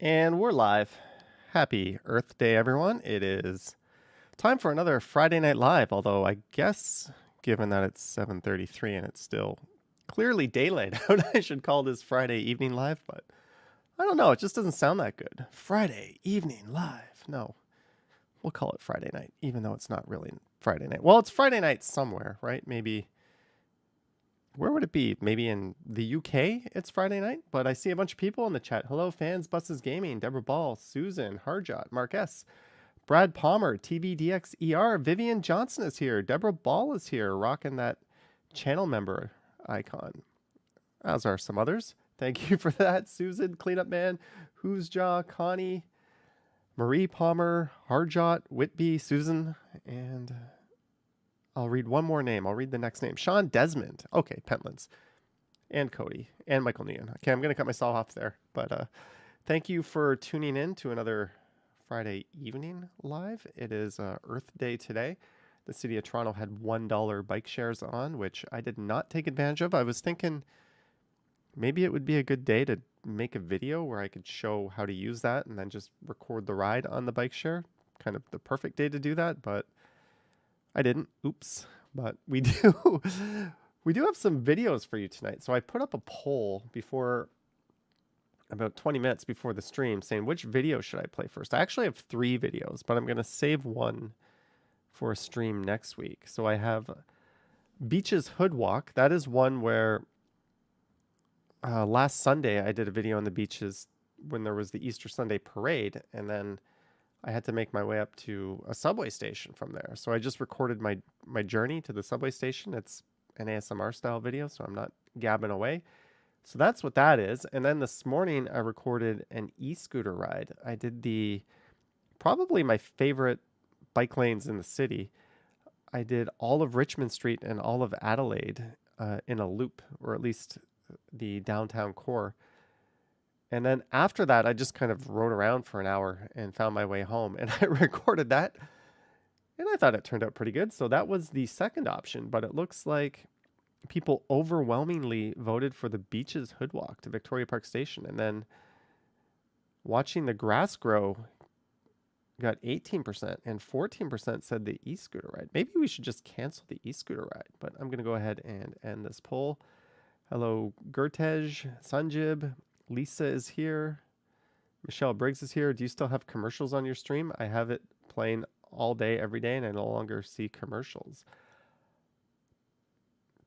And we're live. Happy Earth Day, everyone. It is time for another Friday Night Live, although I guess, given that it's 7:33 and it's still clearly daylight out, I should call this Friday Evening Live, but I don't know. It just doesn't sound that good. Friday Evening Live. No, we'll call it Friday night, even though it's not really Friday night. Well, it's Friday night somewhere, right? Maybe where would it be? Maybe in the UK it's Friday night, but I see a bunch of people in the chat. Hello, fans, Buses Gaming, Deborah Ball, Susan, Harjot, Mark S., Brad Palmer, TVDXER, Vivian Johnson is here. Deborah Ball is here, rocking that channel member icon. As are some others. Thank you for that. Susan, Cleanup Man, Who's Jaw, Connie, Marie Palmer, Harjot, Whitby, Susan, and I'll read one more name. I'll read the next name. Sean Desmond. Okay, Pentlands. And Cody. And Michael Neon. Okay, I'm going to cut myself off there. But thank you for tuning in to another Friday evening live. It is Earth Day today. The city of Toronto had $1 bike shares on, which I did not take advantage of. I was thinking maybe it would be a good day to make a video where I could show how to use that and then just record the ride on the bike share. Kind of the perfect day to do that, but I didn't. Oops. But we do we do have some videos for you tonight. So I put up a poll before about 20 minutes before the stream saying which video should I play first. I actually have 3 videos, but I'm going to save one for a stream next week. So I have Beaches Hood Walk. That is one where last Sunday I did a video on the beaches when there was the Easter Sunday parade, and then I had to make my way up to a subway station from there. So I just recorded my journey to the subway station. It's an ASMR style video, so I'm not gabbing away. So that's what that is. And then this morning I recorded an e-scooter ride. I did probably my favorite bike lanes in the city. I did all of Richmond Street and all of Adelaide in a loop, or at least the downtown core. And then after that, I just kind of rode around for an hour and found my way home. And I recorded that. And I thought it turned out pretty good. So that was the second option. But it looks like people overwhelmingly voted for the Beaches Hood Walk to Victoria Park Station. And then watching the grass grow got 18%. And 14% said the e-scooter ride. Maybe we should just cancel the e-scooter ride. But I'm going to go ahead and end this poll. Hello, Gertej, Sanjib. Lisa is here. Michelle Briggs is here. Do you still have commercials on your stream? I have it playing all day, every day, and I no longer see commercials.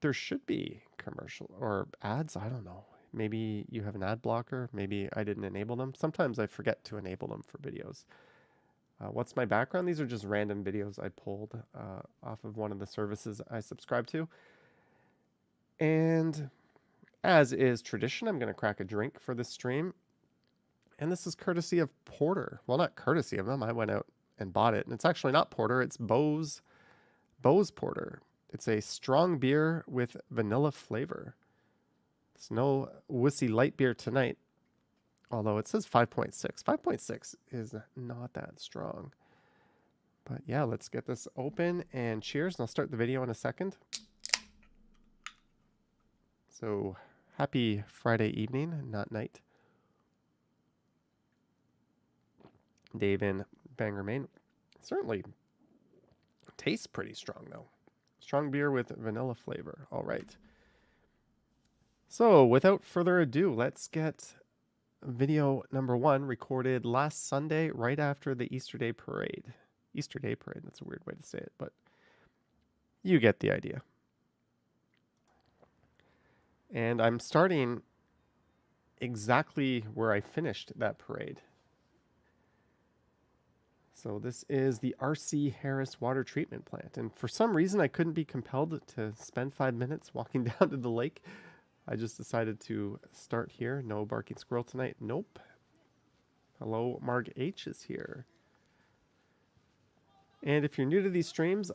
There should be commercial or ads. I don't know. Maybe you have an ad blocker. Maybe I didn't enable them. Sometimes I forget to enable them for videos. What's my background? These are just random videos I pulled off of one of the services I subscribe to. And as is tradition, I'm going to crack a drink for this stream. And this is courtesy of Porter. Well, not courtesy of them. I went out and bought it. And it's actually not Porter. It's Bose Porter. It's a strong beer with vanilla flavor. It's no wussy light beer tonight. Although it says 5.6. 5.6 is not that strong. But yeah, let's get this open and cheers. And I'll start the video in a second. So happy Friday evening, not night. Dave in Bangor, Maine. Certainly tastes pretty strong, though. Strong beer with vanilla flavor. All right. So without further ado, let's get video number 1 recorded last Sunday right after the Easter Day Parade. Easter Day Parade, that's a weird way to say it, but you get the idea. And I'm starting exactly where I finished that parade. So this is the R.C. Harris Water Treatment Plant. And for some reason, I couldn't be compelled to spend 5 minutes walking down to the lake. I just decided to start here. No barking squirrel tonight. Nope. Hello, Marg H is here. And if you're new to these streams,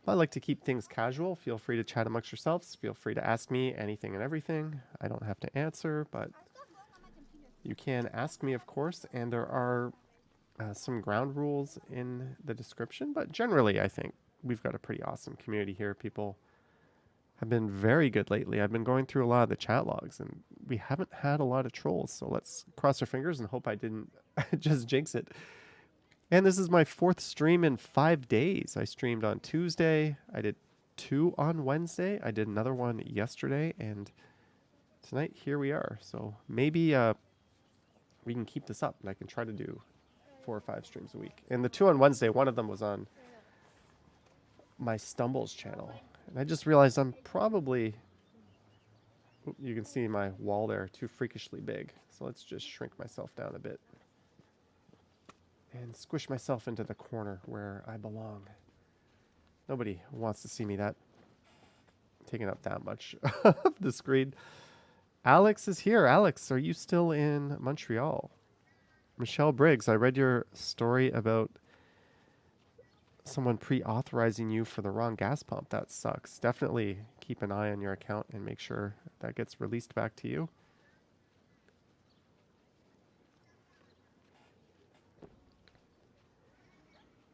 I like to keep things casual. Feel free to chat amongst yourselves. Feel free to ask me anything and everything. I don't have to answer, but you can ask me, of course. And there are some ground rules in the description. But generally, I think we've got a pretty awesome community here. People have been very good lately. I've been going through a lot of the chat logs, and we haven't had a lot of trolls. So let's cross our fingers and hope I didn't just jinx it. And this is my 4th stream in 5 days. I streamed on Tuesday. I did 2 on Wednesday. I did another one yesterday. And tonight, here we are. So maybe we can keep this up and I can try to do 4 or 5 streams a week. And the 2 on Wednesday, one of them was on my Stumbles channel. And I just realized I'm probably, you can see my wall there, too freakishly big. So let's just shrink myself down a bit and squish myself into the corner where I belong. Nobody wants to see me taking up that much of the screen. Alex is here. Alex, are you still in Montreal? Michelle Briggs, I read your story about someone pre-authorizing you for the wrong gas pump. That sucks. Definitely keep an eye on your account and make sure that gets released back to you.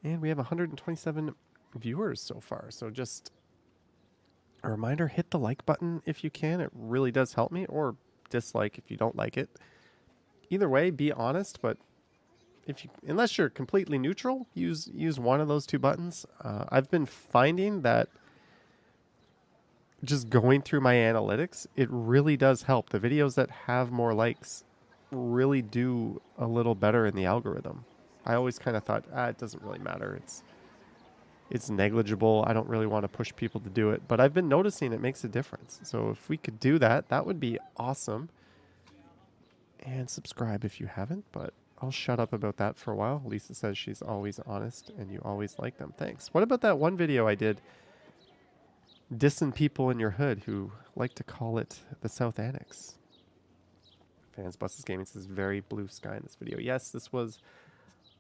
And we have 127 viewers so far. So just a reminder, hit the like button if you can. It really does help me, or dislike if you don't like it. Either way, be honest, but unless you're completely neutral, use one of those 2 buttons. I've been finding that just going through my analytics, it really does help. The videos that have more likes really do a little better in the algorithm. I always kind of thought, it doesn't really matter. It's negligible. I don't really want to push people to do it. But I've been noticing it makes a difference. So if we could do that, that would be awesome. And subscribe if you haven't, but I'll shut up about that for a while. Lisa says she's always honest and you always like them. Thanks. What about that one video I did dissing people in your hood who like to call it the South Annex? Fans Buses Gaming says very blue sky in this video. Yes, this was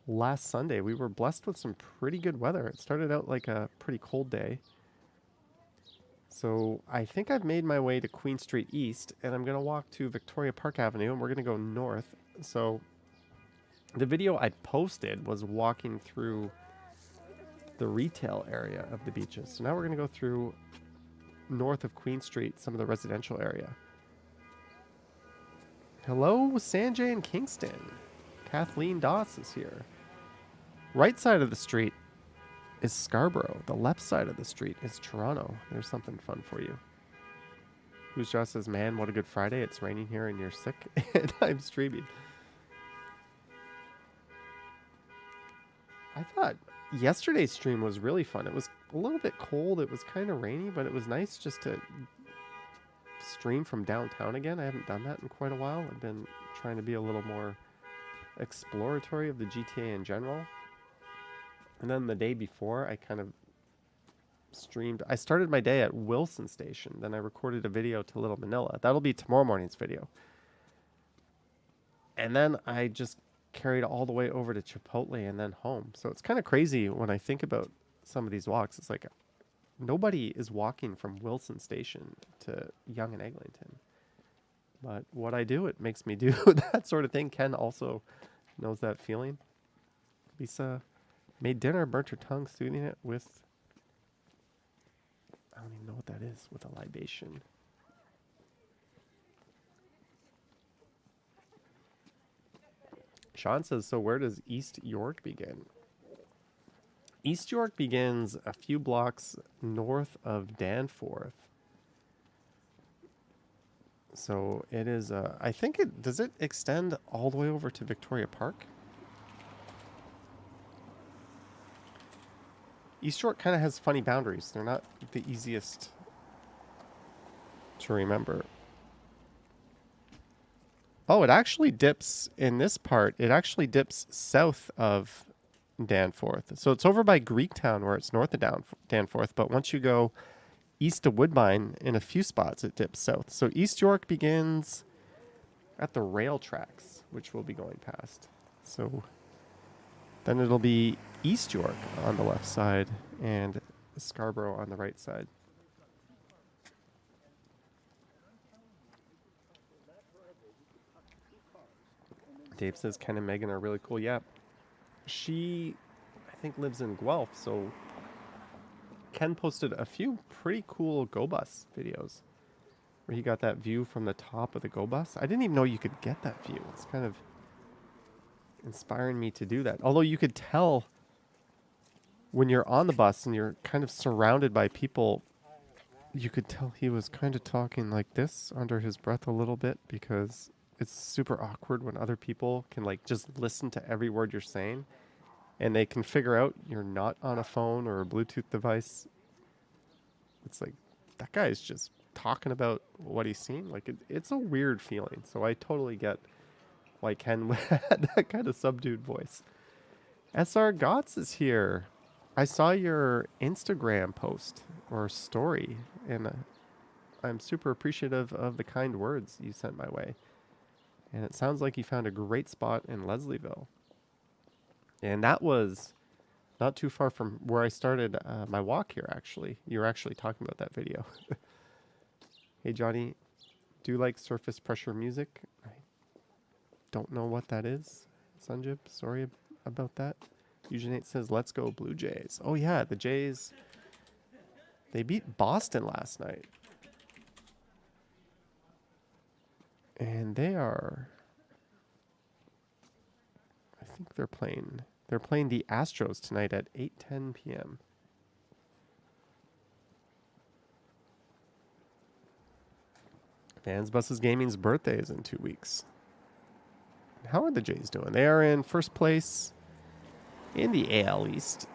last Sunday. We were blessed with some pretty good weather. It started out like a pretty cold day. So I think I've made my way to Queen Street East, and I'm going to walk to Victoria Park Avenue, and we're going to go north. So the video I posted was walking through the retail area of the beaches. So now we're going to go through north of Queen Street, some of the residential area. Hello, Sanjay and Kingston. Kathleen Doss is here. Right side of the street is Scarborough. The left side of the street is Toronto. There's something fun for you. Who's just says, man, what a good Friday. It's raining here and you're sick and I'm streaming. I thought yesterday's stream was really fun. It was a little bit cold. It was kind of rainy, but it was nice just to stream from downtown again. I haven't done that in quite a while. I've been trying to be a little more exploratory of the GTA in general. And then the day before, I kind of streamed. I started my day at Wilson Station. Then I recorded a video to Little Manila. That'll be tomorrow morning's video. And then I just carried all the way over to Chipotle and then home. So it's kind of crazy when I think about some of these walks. It's like nobody is walking from Wilson Station to Yonge and Eglinton. But what I do, it makes me do that sort of thing. Ken also knows that feeling. Lisa made dinner, burnt her tongue, soothing it with, I don't even know what that is, with a libation. Sean says, so where does East York begin? East York begins a few blocks north of Danforth. So it is, I think does it extend all the way over to Victoria Park? East York kind of has funny boundaries. They're not the easiest to remember. Oh, it actually dips in this part. It actually dips south of Danforth. So it's over by Greektown where it's north of Danforth. But once you go east of Woodbine, in a few spots, it dips south. So East York begins at the rail tracks, which we'll be going past. So then it'll be East York on the left side and Scarborough on the right side. Dave says Ken and Megan are really cool. Yeah. She, I think, lives in Guelph, so Ken posted a few pretty cool Go Bus videos. where he got that view from the top of the go bus. I didn't even know you could get that view. It's kind of inspiring me to do that. Although you could tell when you're on the bus and you're kind of surrounded by people, you could tell he was kind of talking like this under his breath a little bit, because it's super awkward when other people can like just listen to every word you're saying and they can figure out you're not on a phone or a Bluetooth device. It's like, that guy's just talking about what he's seen. Like, it's a weird feeling. So I totally get why Ken had that kind of subdued voice. SR Gotts is here. I saw your Instagram post or story, and I'm super appreciative of the kind words you sent my way. And it sounds like you found a great spot in Leslieville. And that was not too far from where I started my walk here, actually. You were actually talking about that video. Hey, Johnny, do you like surface pressure music? I don't know what that is. Sanjib, sorry about that. Eugenate says, let's go Blue Jays. Oh, yeah, the Jays, they beat Boston last night. And they are, I think they're playing the Astros tonight at 8:10 p.m. Fans Buses Gaming's birthday is in 2 weeks. How are the Jays doing? They are in first place in the AL East,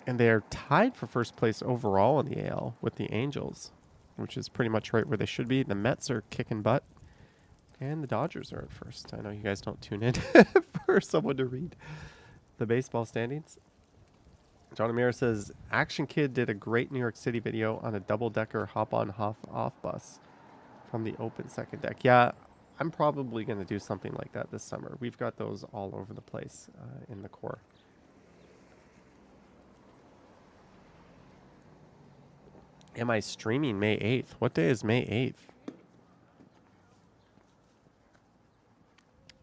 and they are tied for first place overall in the AL with the Angels, which is pretty much right where they should be. The Mets are kicking butt, and the Dodgers are at first. I know you guys don't tune in for someone to read the baseball standings. John Amira says, Action Kid did a great New York City video on a double-decker hop-on, hop-off bus from the open second deck. Yeah, I'm probably going to do something like that this summer. We've got those all over the place in the core. Am I streaming May 8th? What day is May 8th?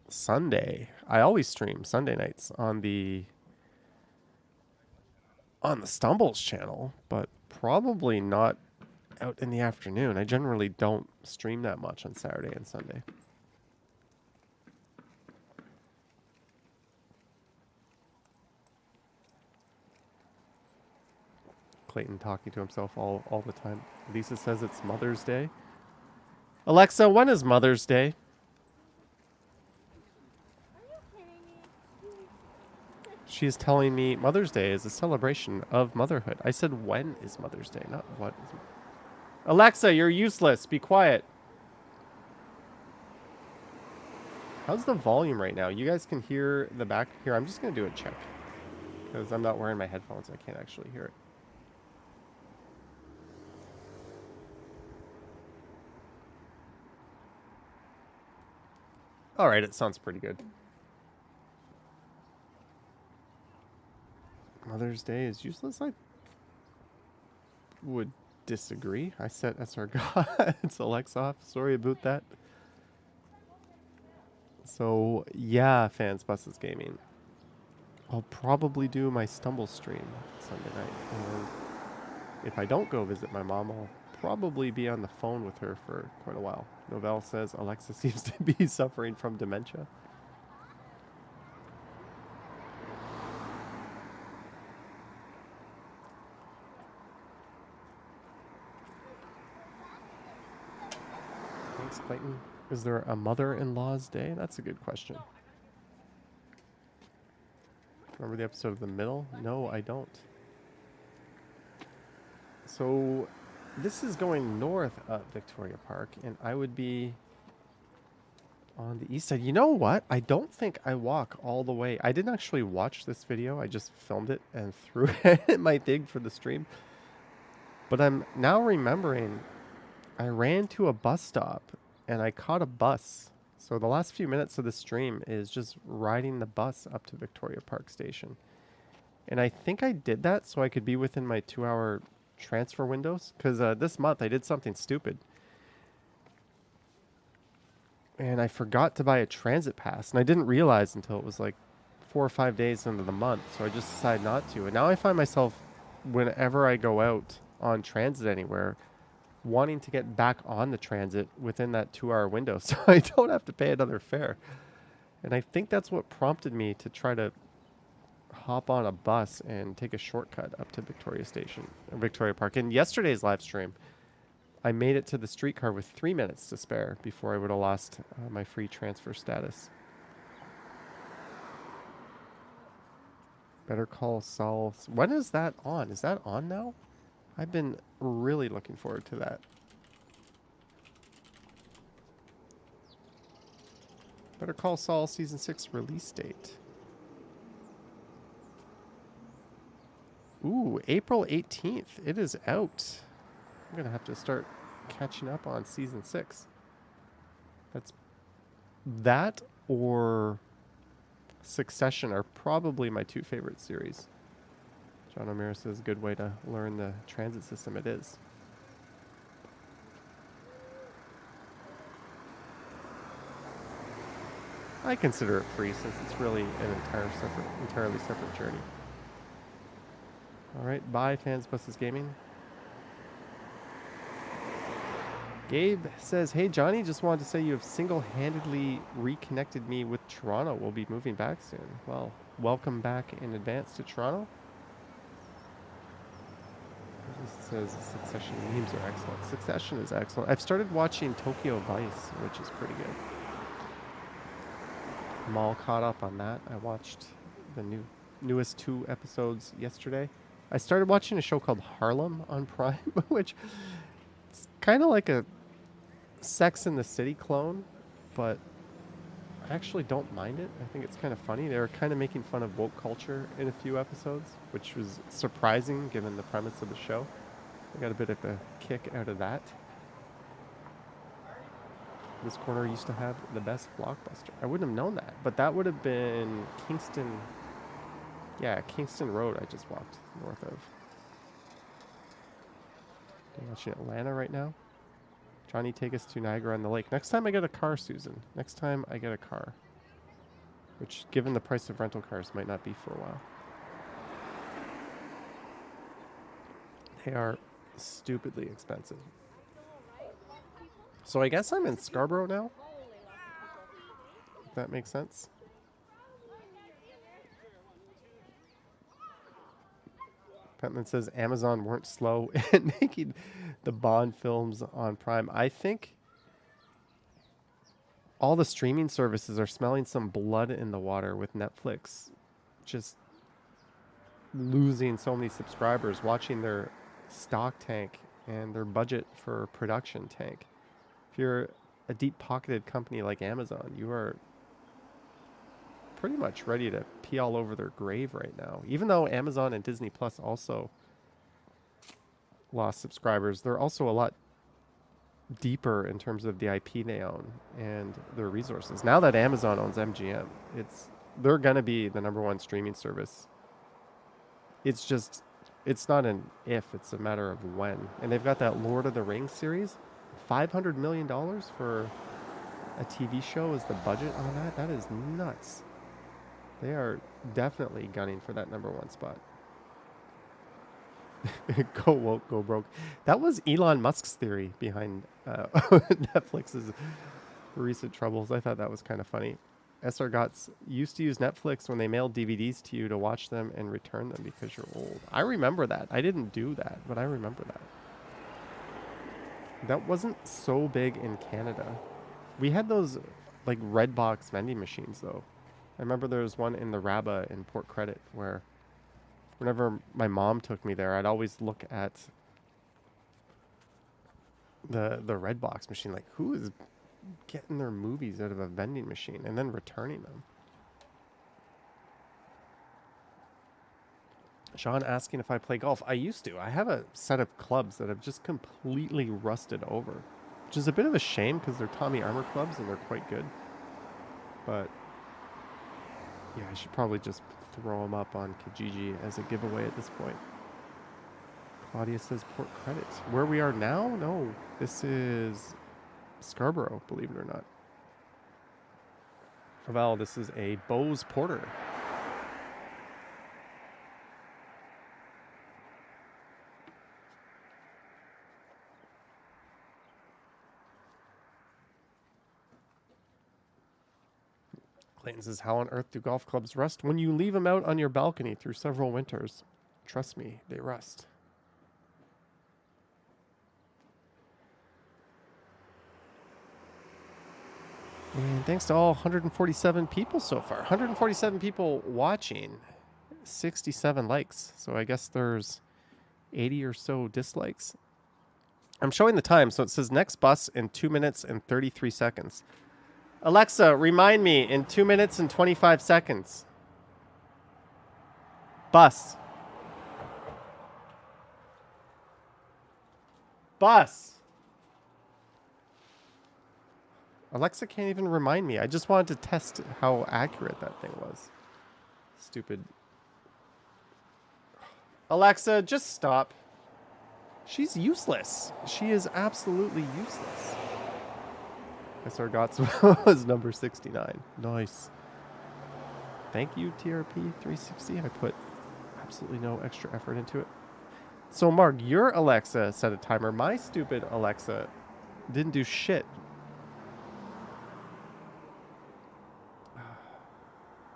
Sunday. I always stream Sunday nights on the Stumbles channel, but probably not out in the afternoon. I generally don't stream that much on Saturday and Sunday. Clayton talking to himself all the time. Lisa says it's Mother's Day. Alexa, when is Mother's Day? She's telling me Mother's Day is a celebration of motherhood. I said, when is Mother's Day, not what is. Alexa, you're useless. Be quiet. How's the volume right now? You guys can hear the back here. I'm just going to do a check because I'm not wearing my headphones. I can't actually hear it. All right, it sounds pretty good. Mother's Day is useless? I would disagree. I set SR God's Alexa off. Sorry about that. So, yeah, Fans Buses Gaming. I'll probably do my Stumble stream Sunday night. And if I don't go visit my mom, I'll probably be on the phone with her for quite a while. Novell says Alexa seems to be suffering from dementia. Thanks, Clayton. Is there a mother-in-law's day? That's a good question. Remember the episode of The Middle? No, I don't. So this is going north up Victoria Park, and I would be on the east side. You know what? I don't think I walk all the way. I didn't actually watch this video. I just filmed it and threw it in my thing for the stream. But I'm now remembering I ran to a bus stop and I caught a bus. So the last few minutes of the stream is just riding the bus up to Victoria Park Station. And I think I did that so I could be within my 2-hour transfer windows. Because this month I did something stupid. And I forgot to buy a transit pass. And I didn't realize until it was like 4 or 5 days into the month. So I just decided not to. And now I find myself, whenever I go out on transit anywhere, wanting to get back on the transit within that 2-hour window so I don't have to pay another fare. And I think that's what prompted me to try to hop on a bus and take a shortcut up to Victoria Park. In yesterday's live stream, I made it to the streetcar with 3 minutes to spare before I would have lost my free transfer status. Better Call Saul. When is that on? Is that on now? I've been really looking forward to that. Better Call Saul Season 6 release date. Ooh, April 18th. It is out. I'm going to have to start catching up on Season 6. That's that or Succession are probably my two favorite series. John O'Meara says a good way to learn the transit system it is. I consider it free since it's really an entirely separate journey. All right, bye, Fans Buses Gaming. Gabe says, hey, Johnny, just wanted to say you have single-handedly reconnected me with Toronto. We'll be moving back soon. Well, welcome back in advance to Toronto. It says Succession memes are excellent. Succession is excellent. I've started watching Tokyo Vice, which is pretty good. I'm all caught up on that. I watched the newest 2 episodes yesterday. I started watching a show called Harlem on Prime, which it's kind of like a Sex and the City clone, but I actually don't mind it. I think it's kind of funny. They were kind of making fun of woke culture in a few episodes, which was surprising given the premise of the show. I got a bit of a kick out of that. This corner used to have the best Blockbuster. I wouldn't have known that, but that would have been Kingston. Yeah, Kingston Road I just walked north of. I'm watching Atlanta right now. Johnny, take us to Niagara-on-the-Lake. Next time I get a car, Susan. Next time I get a car. Which, given the price of rental cars, might not be for a while. They are stupidly expensive. So I guess I'm in Scarborough now. If that makes sense. Petman says Amazon weren't slow in making the Bond films on Prime. I think all the streaming services are smelling some blood in the water with Netflix just losing so many subscribers, watching their stock tank and their budget for production tank. If you're a deep-pocketed company like Amazon, you are pretty much ready to pee all over their grave right now. Even though Amazon and Disney Plus also lost subscribers, they're also a lot deeper in terms of the IP they own and their resources. Now that Amazon owns MGM, they're going to be the #1 streaming service. It's not an if, it's a matter of when. And they've got that Lord of the Rings series. $500 million for a TV show is the budget on that. That is nuts. They are definitely gunning for that #1 spot. Go woke, go broke. That was Elon Musk's theory behind Netflix's recent troubles. I thought that was kind of funny. SR Gots used to use Netflix when they mailed DVDs to you to watch them and return them because you're old. I remember that. I didn't do that, but I remember that. That wasn't so big in Canada. We had those like red box vending machines though. I remember there was one in the Rabba in Port Credit where whenever my mom took me there, I'd always look at the red box machine like, who is getting their movies out of a vending machine and then returning them? Sean asking if I play golf. I used to. I have a set of clubs that have just completely rusted over, which is a bit of a shame because they're Tommy Armour clubs and they're quite good. But yeah, I should probably just throw them up on Kijiji as a giveaway at this point. Claudia says Port Credit. Where we are now? No, this is Scarborough, believe it or not. Well, this is a Bose Porter. Clayton says, how on earth do golf clubs rust when you leave them out on your balcony through several winters? Trust me, they rust. And thanks to all 147 people so far. 147 people watching, 67 likes. So I guess there's 80 or so dislikes. I'm showing the time, so it says next bus in 2 minutes and 33 seconds. Alexa, remind me in 2 minutes and 25 seconds. Bus. Bus. Alexa can't even remind me. I just wanted to test how accurate that thing was. Stupid. Alexa, just stop. She's useless. She is absolutely useless. SR Gots was number 69. Nice. Thank you, TRP360. I put absolutely no extra effort into it. So, Mark, your Alexa set a timer. My stupid Alexa didn't do shit.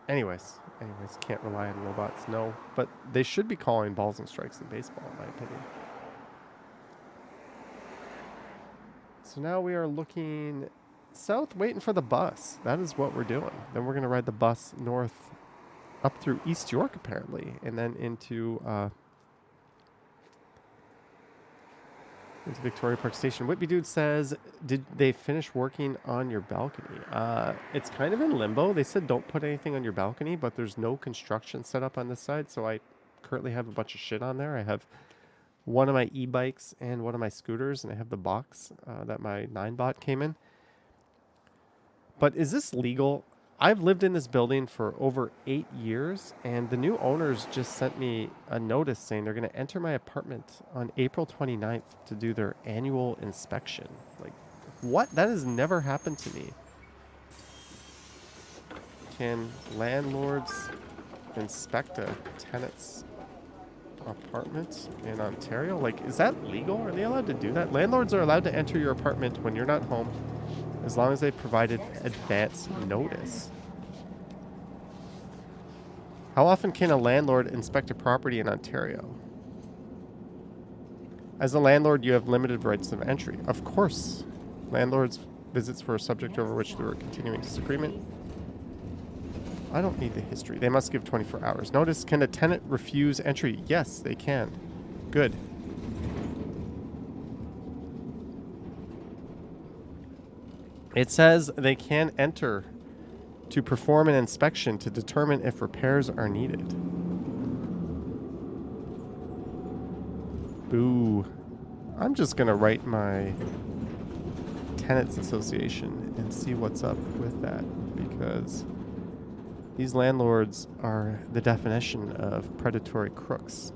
Anyways, can't rely on robots, no. But they should be calling balls and strikes in baseball, in my opinion. So now we are looking south, waiting for the bus. That is what we're doing. Then we're going to ride the bus north up through East York, apparently, and then into Victoria Park Station. Whitby Dude says, did they finish working on your balcony? It's kind of in limbo. They said don't put anything on your balcony, but there's no construction set up on this side, so I currently have a bunch of shit on there. I have one of my e-bikes and one of my scooters, and I have the box that my 9bot came in. But is this legal? I've lived in this building for over 8 years, and the new owners just sent me a notice saying they're going to enter my apartment on April 29th to do their annual inspection. Like, what? That has never happened to me. Can landlords inspect a tenant's apartment in Ontario? Like, is that legal? Are they allowed to do that? Landlords are allowed to enter your apartment when you're not home, as long as they provided advance notice. How often can a landlord inspect a property in Ontario? As a landlord, you have limited rights of entry. Of course, landlords' visits were a subject over which there were continuing disagreement. I don't need the history. They must give 24 hours notice. Can a tenant refuse entry? Yes, they can. Good. It says they can enter to perform an inspection to determine if repairs are needed. Boo. I'm just going to write my tenants association and see what's up with that, because these landlords are the definition of predatory crooks.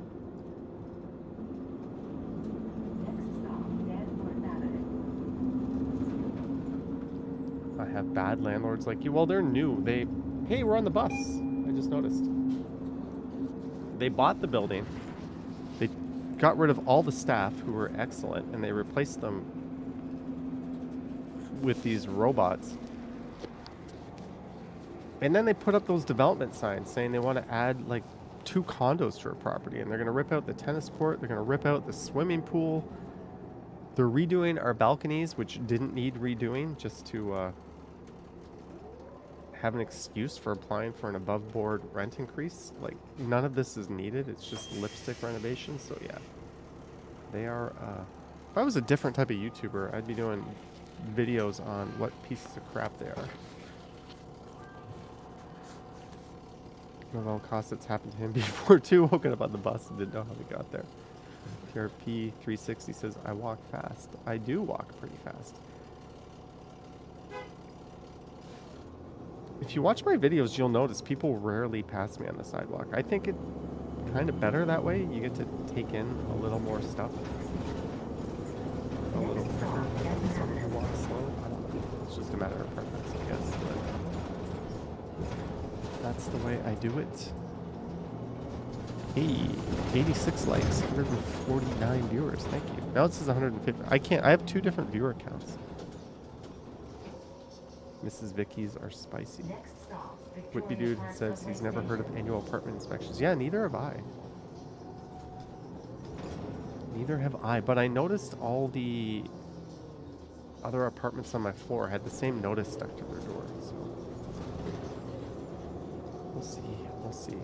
I have bad landlords like you. Well, they're new. Hey, we're on the bus. I just noticed. They bought the building. They got rid of all the staff who were excellent, and they replaced them with these robots. And then they put up those development signs saying they want to add like 2 condos to a property, and they're going to rip out the tennis court. They're going to rip out the swimming pool. They're redoing our balconies, which didn't need redoing, just to have an excuse for applying for an above board rent increase. Like, none of this is needed. It's just lipstick renovation. So yeah, they are, if I was a different type of YouTuber, I'd be doing videos on what pieces of crap they are. Novel Cossett's happened to him before too. Woken up on the bus and didn't know how we got there. TRP360 says, I walk fast. I do walk pretty fast. If you watch my videos, you'll notice people rarely pass me on the sidewalk. I think it's kind of better that way. You get to take in a little more stuff. A little quicker. Some people walk slow. I don't know. It's just a matter of preference, I guess. But that's the way I do it. Hey, 86 likes, 149 viewers. Thank you. Now it says 150. I have 2 different viewer accounts. Mrs. Vicky's are spicy. Next stop, Whitby dude says he's never heard of annual apartment inspections. Yeah, neither have I. Neither have I, but I noticed all the other apartments on my floor had the same notice stuck to their door, so we'll see. We'll see.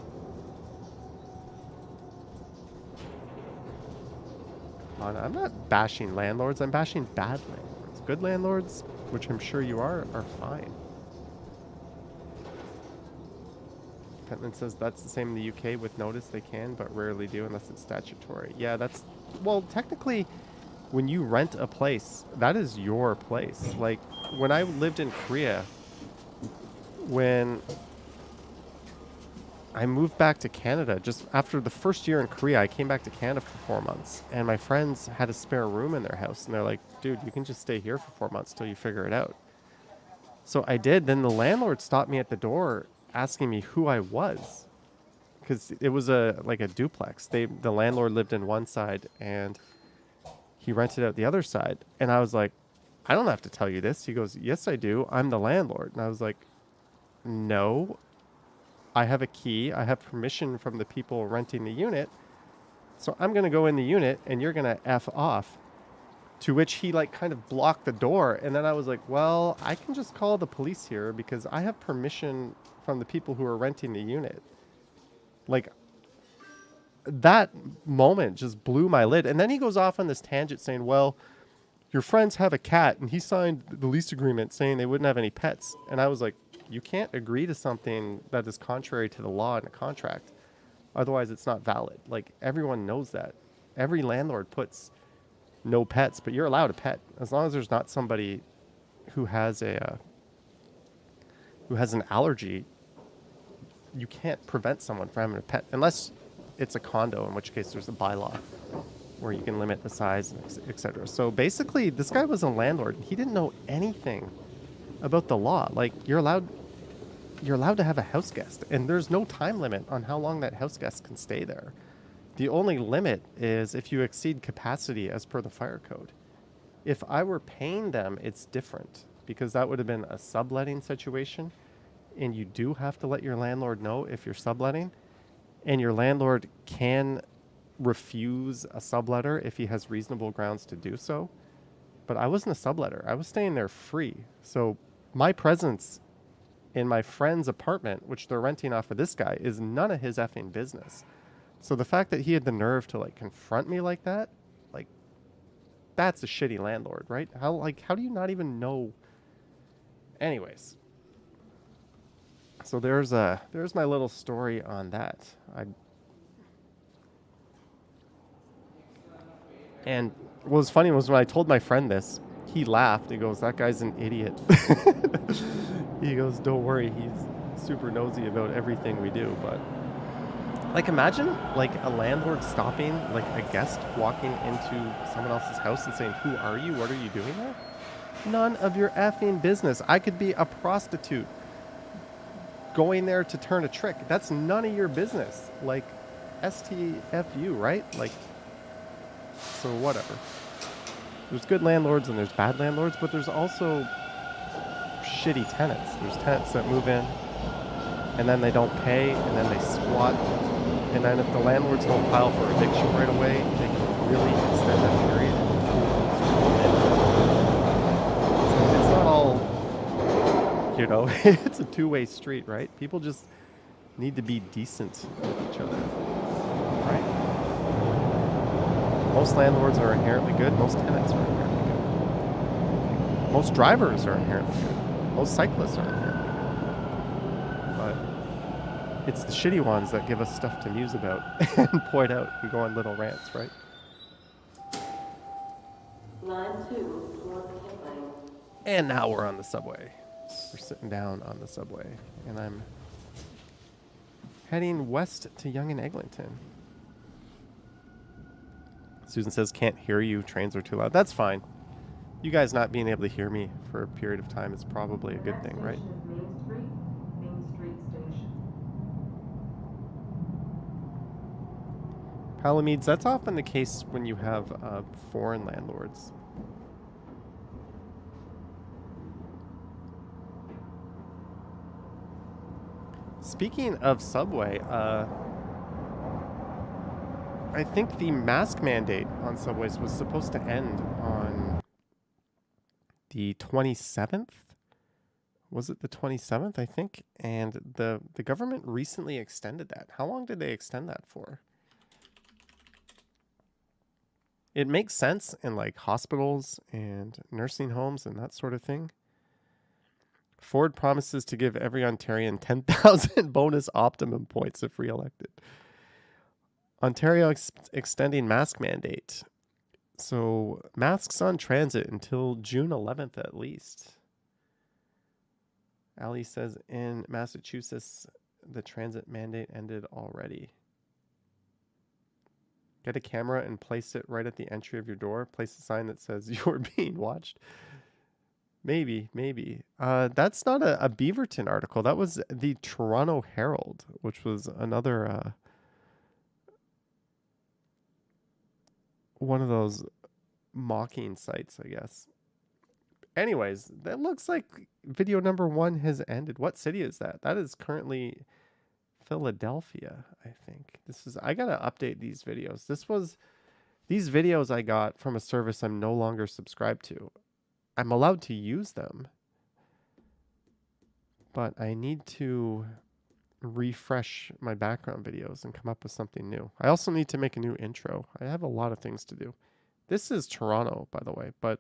I'm not bashing landlords, I'm bashing bad landlords. Good landlords, which I'm sure you are fine. Pentland says that's the same in the UK with notice they can, but rarely do unless it's statutory. Yeah, that's... Well, technically, when you rent a place, that is your place. Like, when I lived in Korea, when I moved back to Canada, just after the first year in Korea, I came back to Canada for 4 months, and my friends had a spare room in their house, and they're like, dude, you can just stay here for 4 months till you figure it out. So I did. Then the landlord stopped me at the door asking me who I was, because it was like a duplex. The landlord lived in one side, and he rented out the other side. And I was like, I don't have to tell you this. He goes, yes, I do. I'm the landlord. And I was like, no. I have a key. I have permission from the people renting the unit. So I'm going to go in the unit and you're going to F off. To which he like kind of blocked the door. And then I was like, well, I can just call the police here because I have permission from the people who are renting the unit. Like, that moment just blew my lid. And then he goes off on this tangent saying, well, your friends have a cat and he signed the lease agreement saying they wouldn't have any pets. And I was like, you can't agree to something that is contrary to the law in a contract. Otherwise, it's not valid. Like, everyone knows that. Every landlord puts no pets, but you're allowed a pet. As long as there's not somebody who has an allergy, you can't prevent someone from having a pet. Unless it's a condo, in which case there's a bylaw where you can limit the size, etc. So basically, this guy was a landlord. He didn't know anything about the law. Like, you're allowed to have a house guest, and there's no time limit on how long that house guest can stay there. The only limit is if you exceed capacity as per the fire code. If I were paying them, it's different, because that would have been a subletting situation, and you do have to let your landlord know if you're subletting, and your landlord can refuse a subletter if he has reasonable grounds to do so. But I wasn't a subletter. I was staying there free. So my presence in my friend's apartment, which they're renting off of this guy, is none of his effing business. So the fact that he had the nerve to like confront me like that, like, that's a shitty landlord, right? How do you not even know? Anyways. So there's my little story on that. And what was funny was when I told my friend this, he laughed. He goes, that guy's an idiot. He goes, don't worry, he's super nosy about everything we do. But like, imagine like a landlord stopping like a guest walking into someone else's house and saying, who are you? What are you doing there? None of your effing business. I could be a prostitute going there to turn a trick. That's none of your business. Like, STFU, right? Like, so whatever. There's good landlords and there's bad landlords, but there's also shitty tenants. There's tenants that move in and then they don't pay and then they squat. And then if the landlords don't file for eviction right away, they can really extend that period. So it's not all, you know, it's a two-way street, right? People just need to be decent with each other, right? Most landlords are inherently good. Most tenants are inherently good. Most drivers are inherently good. Most cyclists are inherently good. But it's the shitty ones that give us stuff to muse about and point out and go on little rants, right? Line 2, towards Kent Lane. And now we're on the subway. We're sitting down on the subway. And I'm heading west to Yonge and Eglinton. Susan says, can't hear you. Trains are too loud. That's fine. You guys not being able to hear me for a period of time is probably a good thing, right? Main Street Station. Palamedes, that's often the case when you have foreign landlords. Speaking of subway, I think the mask mandate on subways was supposed to end on the 27th. Was it the 27th, I think? And the government recently extended that. How long did they extend that for? It makes sense in like hospitals and nursing homes and that sort of thing. Ford promises to give every Ontarian 10,000 bonus optimum points if re-elected. Ontario extending mask mandate. So masks on transit until June 11th at least. Ali says in Massachusetts, the transit mandate ended already. Get a camera and place it right at the entry of your door. Place a sign that says you're being watched. Maybe. That's not a Beaverton article. That was the Toronto Herald, which was another one of those mocking sites, I guess. Anyways, that looks like video number 1 has ended. What city is that? That is currently Philadelphia, I think. I gotta update these videos. These videos I got from a service I'm no longer subscribed to. I'm allowed to use them, but I need to refresh my background videos and come up with something new. I also need to make a new intro. I have a lot of things to do. This is Toronto, by the way, but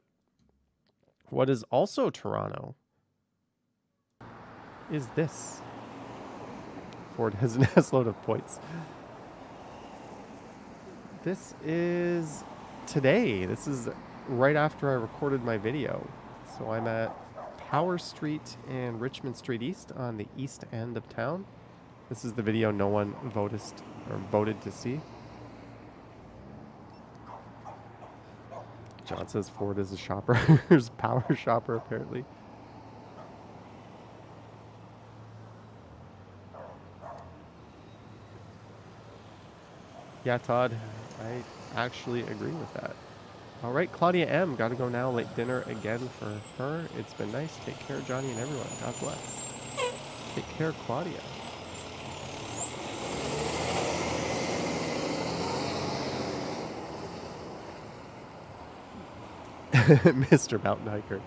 what is also Toronto is this. Ford has an S-load of points. This is today. This is right after I recorded my video. So I'm at Power Street and Richmond Street East on the east end of town. This is the video no one voted to see. John says Ford is a shopper. There's power shopper apparently. Yeah, Todd, I actually agree with that. All right, Claudia M. Got to go now. Late dinner again for her. It's been nice. Take care, Johnny and everyone. God bless. Take care, Claudia. Mr. Mountain Hiker.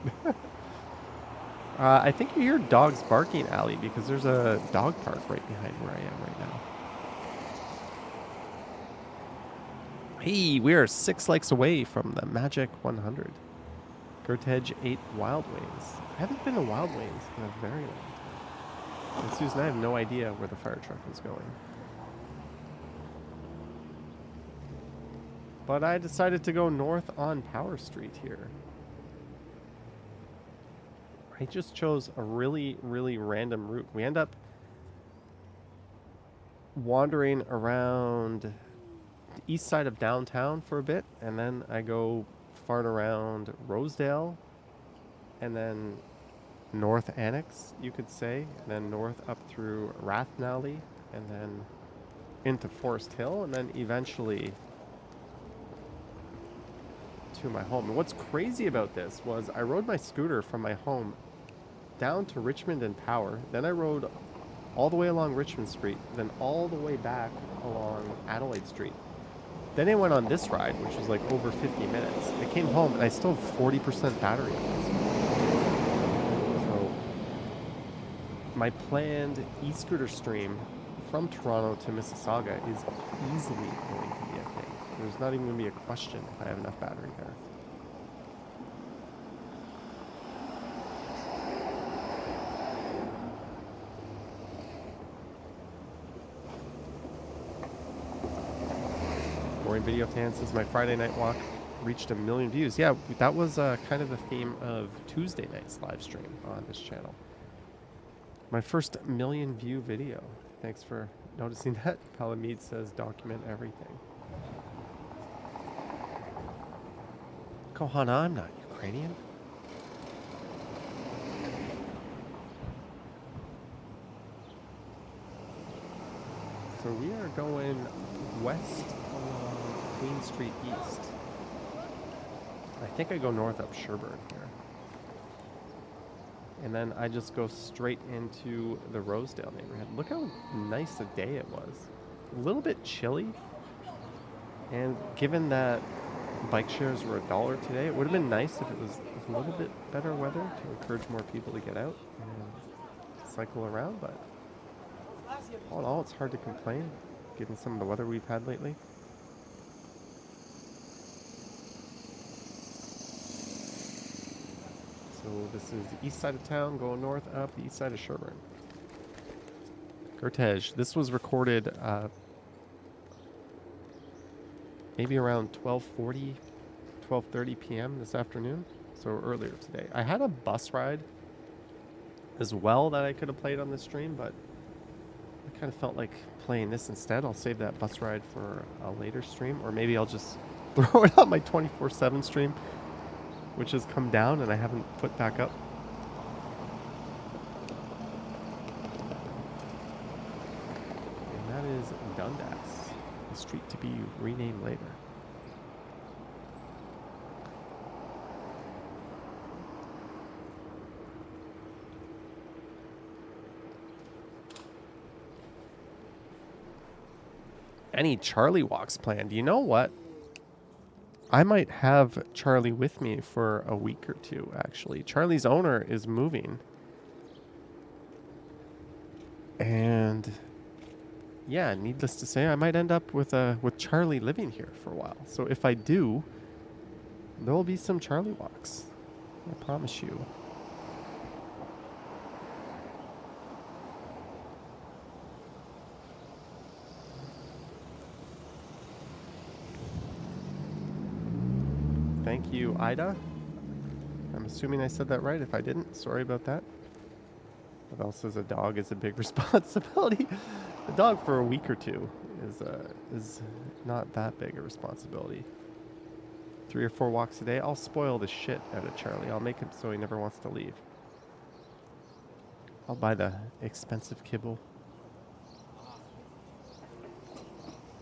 I think you hear dogs barking, Allie, because there's a dog park right behind where I am right now. Hey, we are 6 likes away from the magic 100. Gertedge 8 Wildways. I haven't been to Wildways in a very long time. And Susan, I have no idea where the fire truck is going. But I decided to go north on Power Street here. I just chose a really, really random route. We end up wandering around the east side of downtown for a bit, and then I go fart around Rosedale, and then North Annex, you could say, and then north up through Rathnally, and then into Forest Hill, and then eventually to my home. And what's crazy about this was I rode my scooter from my home down to Richmond and Power, then I rode all the way along Richmond Street, then all the way back along Adelaide Street. Then I went on this ride, which was like over 50 minutes. I came home and I still have 40% battery on this. So my planned e-scooter stream from Toronto to Mississauga is easily going to be a thing. There's not even going to be a question if I have enough battery there. Boring Video Fan says my Friday night walk reached 1 million views. Yeah, that was kind of the theme of Tuesday night's live stream on this channel. My first 1 million view video. Thanks for noticing that. Palamide says document everything. Kohana, I'm not Ukrainian. So we are going west along Queen Street East. I think I go north up Sherbourne here. And then I just go straight into the Rosedale neighborhood. Look how nice a day it was. A little bit chilly. And given that bike shares were $1 today, it would have been nice if it was a little bit better weather to encourage more people to get out and cycle around. But all in all, it's hard to complain given some of the weather we've had lately. So this is the east side of town going north up the east side of Sherbourne. Cortege. This was recorded maybe around 12:40, 12:30 p.m. this afternoon. So earlier today. I had a bus ride as well that I could have played on this stream, but I kind of felt like playing this instead. I'll save that bus ride for a later stream, or maybe I'll just throw it on my 24/7 stream, which has come down and I haven't put back up. And that is Dundas, the street to be renamed later. Any Charlie walks planned? You know what? I might have Charlie with me for a week or two, actually. Charlie's owner is moving. And yeah, needless to say, I might end up with Charlie living here for a while. So if I do, there will be some Charlie walks. I promise you. Thank you, Ida. I'm assuming I said that right. If I didn't, sorry about that. What else says a dog is a big responsibility? A dog for a week or two is not that big a responsibility. 3 or 4 walks a day. I'll spoil the shit out of Charlie. I'll make him so he never wants to leave. I'll buy the expensive kibble.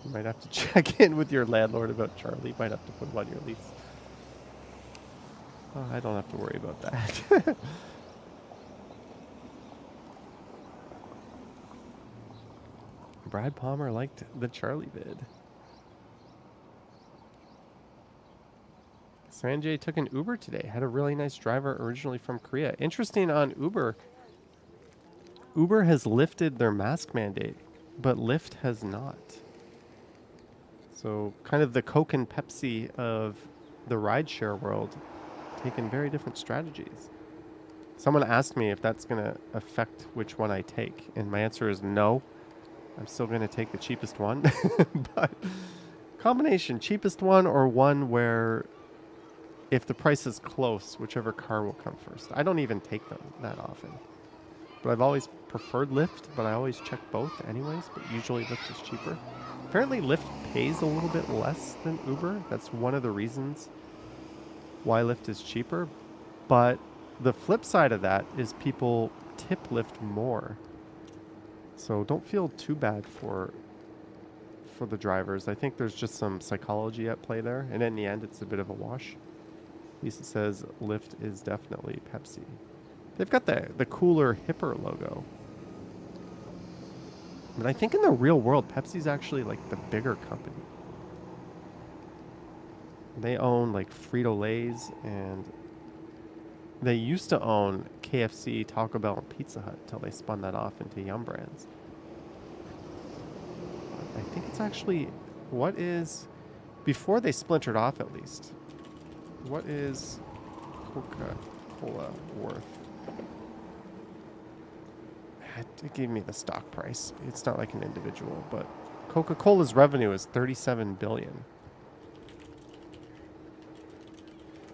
You might have to check in with your landlord about Charlie. Might have to put him on your lease. Oh, I don't have to worry about that. Brad Palmer liked the Charlie vid. Sanjay took an Uber today. Had a really nice driver originally from Korea. Interesting on Uber. Uber has lifted their mask mandate, but Lyft has not. So kind of the Coke and Pepsi of the rideshare world, taking very different strategies. Someone asked me if that's going to affect which one I take, and my answer is no. I'm still going to take the cheapest one. But combination, cheapest one or one where if the price is close, whichever car will come first. I don't even take them that often. But I've always preferred Lyft, but I always check both anyways, but usually Lyft is cheaper. Apparently Lyft pays a little bit less than Uber. That's one of the reasons why Lyft is cheaper. But the flip side of that is people tip Lyft more. So don't feel too bad for the drivers. I think there's just some psychology at play there. And in the end, it's a bit of a wash. At least it says Lyft is definitely Pepsi. They've got the cooler, hipper logo. But I think in the real world, Pepsi's actually like the bigger company. They own like Frito-Lay's, and they used to own KFC, Taco Bell, and Pizza Hut until they spun that off into Yum Brands. I think it's actually, what is, before they splintered off at least, what is Coca-Cola worth? It gave me the stock price. It's not like an individual, but Coca-Cola's revenue is $37 billion.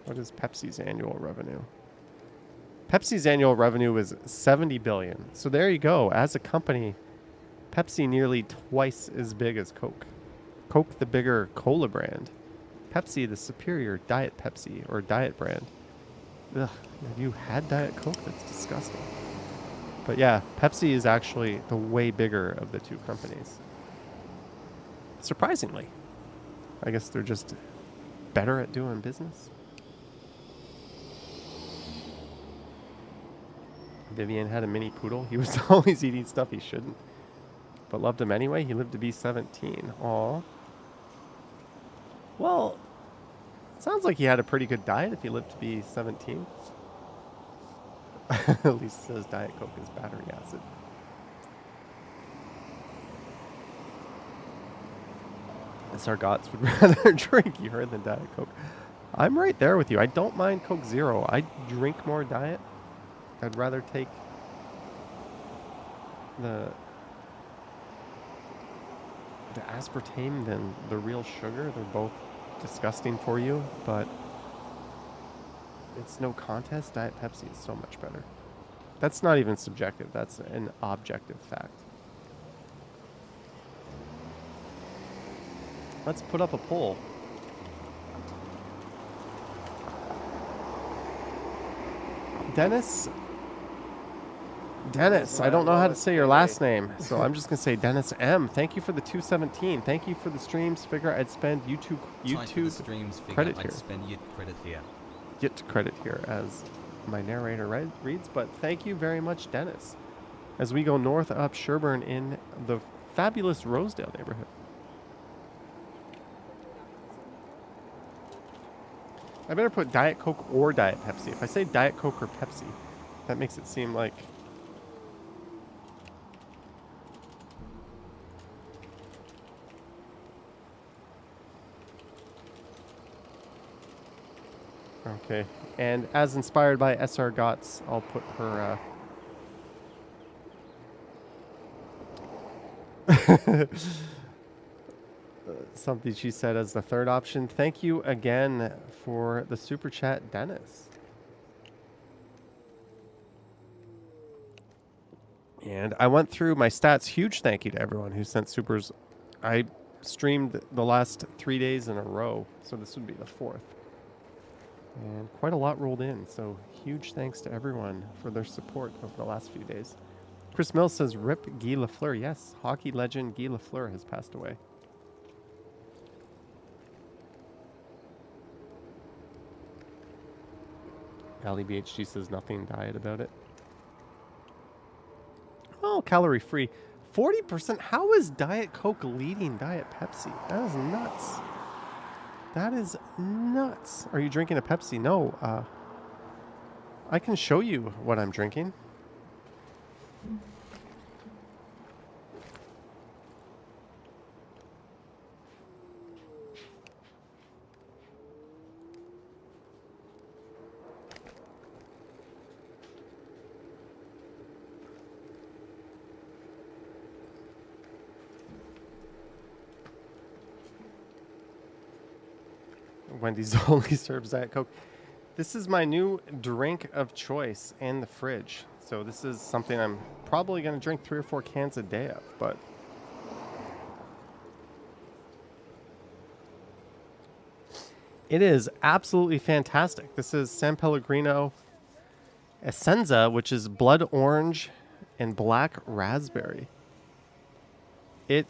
What is Pepsi's annual revenue? Pepsi's annual revenue is $70 billion. So there you go. As a company, Pepsi nearly twice as big as Coke. Coke, the bigger cola brand. Pepsi, the superior Diet Pepsi or diet brand. Ugh, have you had Diet Coke? That's disgusting. But yeah, Pepsi is actually the way bigger of the two companies. Surprisingly. I guess they're just better at doing business. Vivian had a mini poodle. He was always eating stuff he shouldn't, but loved him anyway. He lived to be 17. Aw. Well, sounds like he had a pretty good diet if he lived to be 17. At least says Diet Coke is battery acid. Sargots would rather drink urine than Diet Coke. I'm right there with you. I don't mind Coke Zero. I drink more Diet. I'd rather take the aspartame than the real sugar. They're both disgusting for you, but it's no contest. Diet Pepsi is so much better. That's not even subjective. That's an objective fact. Let's put up a poll. Dennis, I don't know how to say your last name, so I'm just going to say Dennis M. Thank you for the 217. Thank you for the streams. Figure I'd spend YouTube credit here. Yet credit here, as my narrator reads, but thank you very much, Dennis. As we go north up Sherbourne in the fabulous Rosedale neighborhood. I better put Diet Coke or Diet Pepsi. If I say Diet Coke or Pepsi, that makes it seem like... Okay. And as inspired by SR Gotts, I'll put her... something she said as the third option. Thank you again for the super chat, Dennis. And I went through my stats. Huge thank you to everyone who sent supers. I streamed the last 3 days in a row, so this would be the fourth. And quite a lot rolled in, so huge thanks to everyone for their support over the last few days. Chris Mills says, RIP Guy Lafleur. Yes, hockey legend Guy Lafleur has passed away. Ali BHG says nothing diet about it. Oh, calorie free. 40%. How is Diet Coke leading Diet Pepsi? That is nuts. That is nuts. Are you drinking a Pepsi? No. I can show you what I'm drinking. Wendy's only serves Diet Coke. This is my new drink of choice in the fridge. So this is something I'm probably going to drink 3 or 4 cans a day of, but it is absolutely fantastic. This is San Pellegrino Essenza, which is blood orange and black raspberry. It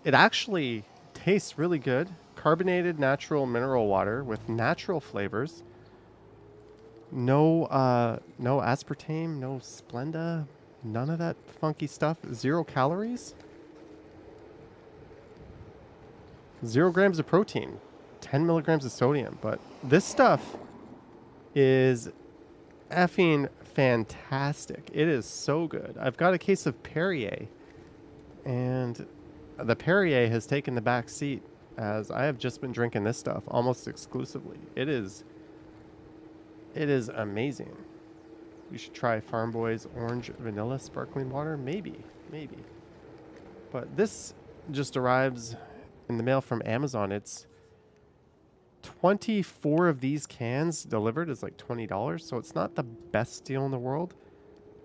actually tastes really good. Carbonated natural mineral water with natural flavors. No aspartame, no Splenda, none of that funky stuff. 0 calories. 0 grams of protein. 10 milligrams of sodium. But this stuff is effing fantastic. It is so good. I've got a case of Perrier, and the Perrier has taken the back seat, as I have just been drinking this stuff almost exclusively. It is amazing. You should try Farm Boy's orange vanilla sparkling water. Maybe. But this just arrives in the mail from Amazon. It's 24 of these cans delivered is like $20. So it's not the best deal in the world,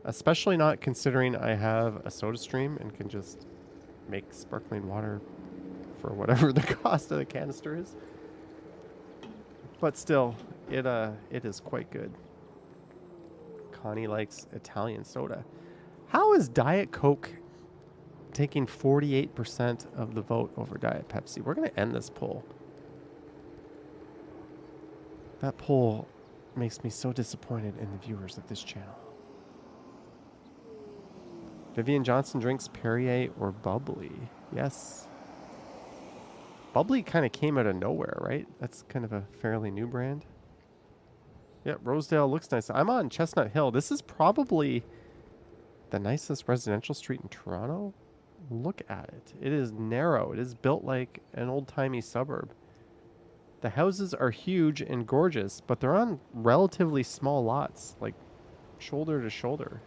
especially not considering I have a soda stream and can just make sparkling water for whatever the cost of the canister is. But still, it is quite good. Connie likes Italian soda. How is Diet Coke taking 48% of the vote over Diet Pepsi? We're going to end this poll. That poll makes me so disappointed in the viewers of this channel. Vivian Johnson drinks Perrier or bubbly. Yes. Bubbly kind of came out of nowhere, right? That's kind of a fairly new brand. Yeah, Rosedale looks nice. I'm on Chestnut Hill. This is probably the nicest residential street in Toronto. Look at it. It is narrow. It is built like an old-timey suburb. The houses are huge and gorgeous, but they're on relatively small lots, like shoulder to shoulder.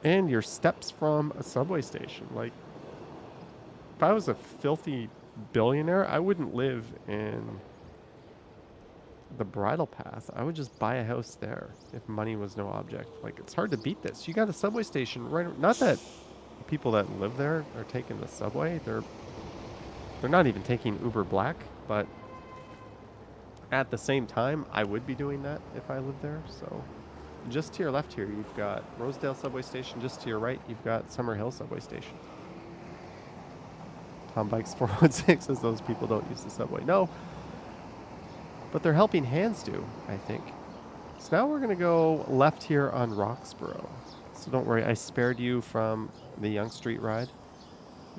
And your steps from a subway station. Like, if I was a filthy billionaire, I wouldn't live in the Bridle Path. I would just buy a house there if money was no object. Like, it's hard to beat this. You got a subway station right. Not that people that live there are taking the subway. They're not even taking Uber Black, but at the same time, I would be doing that if I lived there. So just to your left here, you've got Rosedale subway station. Just to your right, you've got Summer Hill subway station. Tom Bikes 416 says those people don't use the subway. No, but their helping hands do, I think. So now we're going to go left here on Roxborough. So don't worry, I spared you from the Yonge Street ride.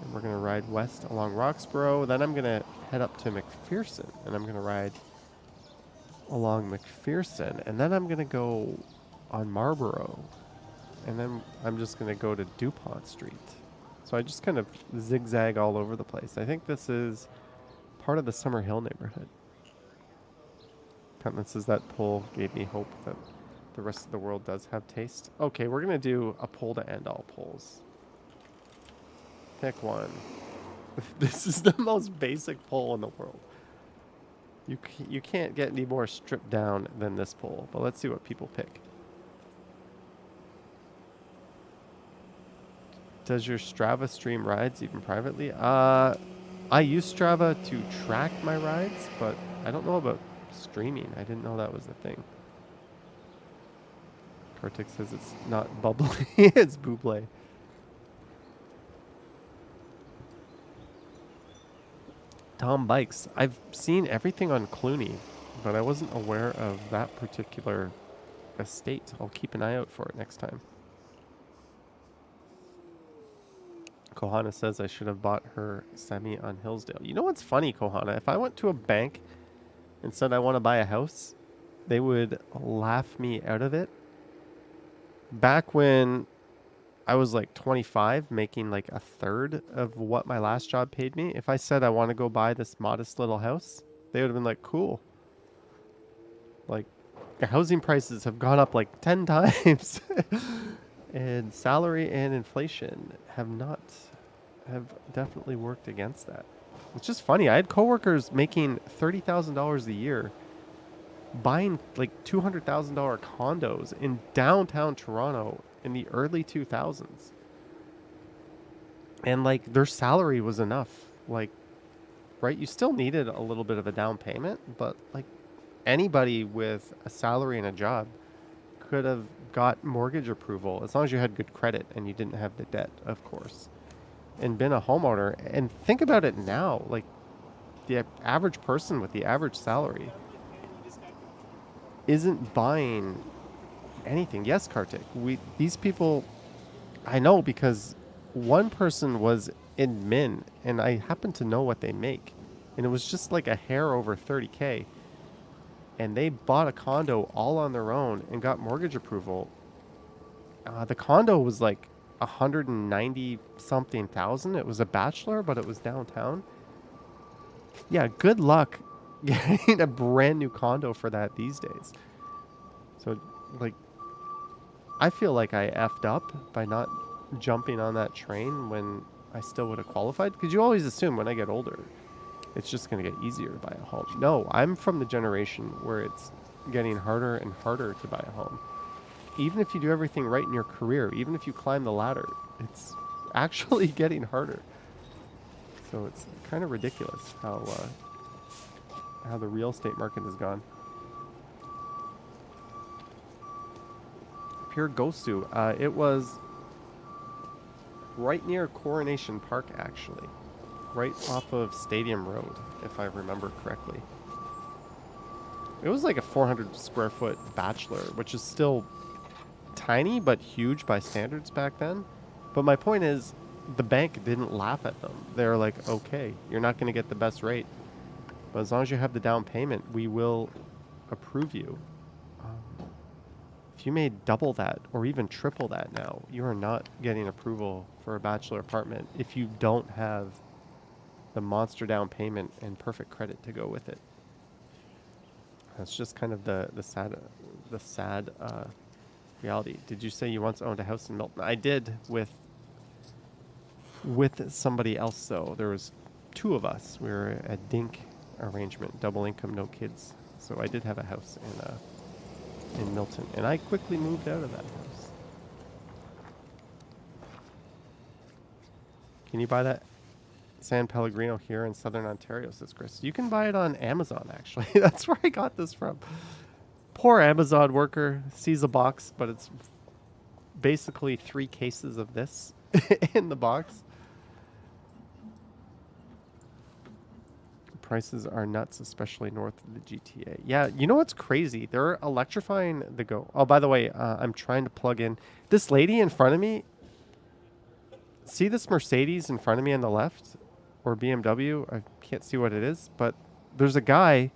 And we're going to ride west along Roxborough. Then I'm going to head up to McPherson. And I'm going to ride along McPherson. And then I'm going to go on Marlborough. And then I'm just going to go to DuPont Street. So I just kind of zigzag all over the place. I think this is part of the Summer Hill neighborhood. Pentland says that poll gave me hope that the rest of the world does have taste. Okay, we're going to do a poll to end all polls. Pick one. This is the most basic poll in the world. You can't get any more stripped down than this poll. But let's see what people pick. Does your Strava stream rides even privately? I use Strava to track my rides, but I don't know about streaming. I didn't know that was a thing. Kartik says it's not bubbly, it's buble. Tom Bikes. I've seen everything on Clooney, but I wasn't aware of that particular estate. I'll keep an eye out for it next time. Kohana says I should have bought her semi on Hillsdale. You know what's funny, Kohana? If I went to a bank and said I want to buy a house, they would laugh me out of it. Back when I was like 25, making like a third of what my last job paid me, if I said I want to go buy this modest little house, they would have been like, cool. Like, housing prices have gone up like 10 times. And salary and inflation have definitely worked against that. It's just funny. I had coworkers making $30,000 a year buying like $200,000 condos in downtown Toronto in the early 2000s. And like their salary was enough. Like, right? You still needed a little bit of a down payment, but like anybody with a salary and a job could have got mortgage approval as long as you had good credit and you didn't have the debt, of course, and been a homeowner. And think about it now, like the average person with the average salary isn't buying anything. Yes, Kartik, these people, I know because one person was in Min and I happen to know what they make, and it was just like a hair over 30K. And they bought a condo all on their own and got mortgage approval. The condo was like 190 something thousand. It was a bachelor, but it was downtown. Yeah, good luck getting a brand new condo for that these days. So, like, I feel like I effed up by not jumping on that train when I still would have qualified. Because you always assume when I get older, it's just going to get easier to buy a home. No, I'm from the generation where it's getting harder and harder to buy a home. Even if you do everything right in your career, even if you climb the ladder, it's actually getting harder. So it's kind of ridiculous how the real estate market has gone. Pure Gostu. It was right near Coronation Park, actually. Right off of Stadium Road, if I remember correctly. It was like a 400 square foot bachelor, which is still tiny but huge by standards back then. But my point is, the bank didn't laugh at them. They're like, okay, you're not going to get the best rate, but as long as you have the down payment, we will approve you. If you made double that or even triple that now, you are not getting approval for a bachelor apartment if you don't have the monster down payment and perfect credit to go with it. That's just kind of the sad reality. Did you say you once owned a house in Milton? I did with somebody else though. There was two of us. We were a dink arrangement, double income, no kids. So I did have a house in Milton, and I quickly moved out of that house. Can you buy that San Pellegrino here in Southern Ontario, says Chris? You can buy it on Amazon, actually. That's where I got this from. Poor Amazon worker sees a box, but it's basically 3 cases of this in the box. Prices are nuts, especially north of the GTA. Yeah, you know what's crazy? They're electrifying the Go. Oh, by the way, I'm trying to plug in. This lady in front of me, see this Mercedes in front of me on the left? Or BMW? I can't see what it is, but there's a guy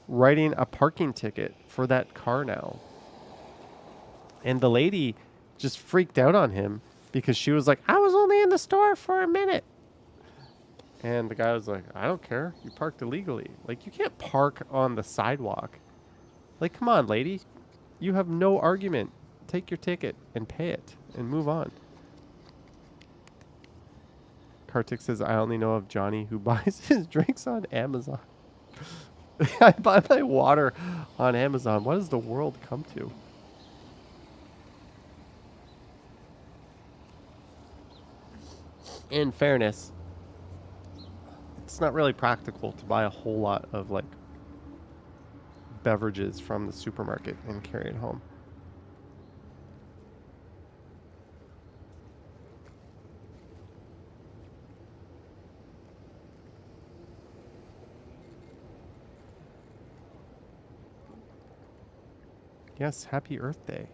writing a parking ticket for that car now. And the lady just freaked out on him because she was like, I was only in the store for a minute. And the guy was like, I don't care. You parked illegally. Like, you can't park on the sidewalk. Like, come on, lady. You have no argument. Take your ticket and pay it and move on. Kartik says, I only know of Johnny who buys his drinks on Amazon. I buy my water on Amazon. What does the world come to? In fairness, it's not really practical to buy a whole lot of like beverages from the supermarket and carry it home. Yes, happy Earth Day.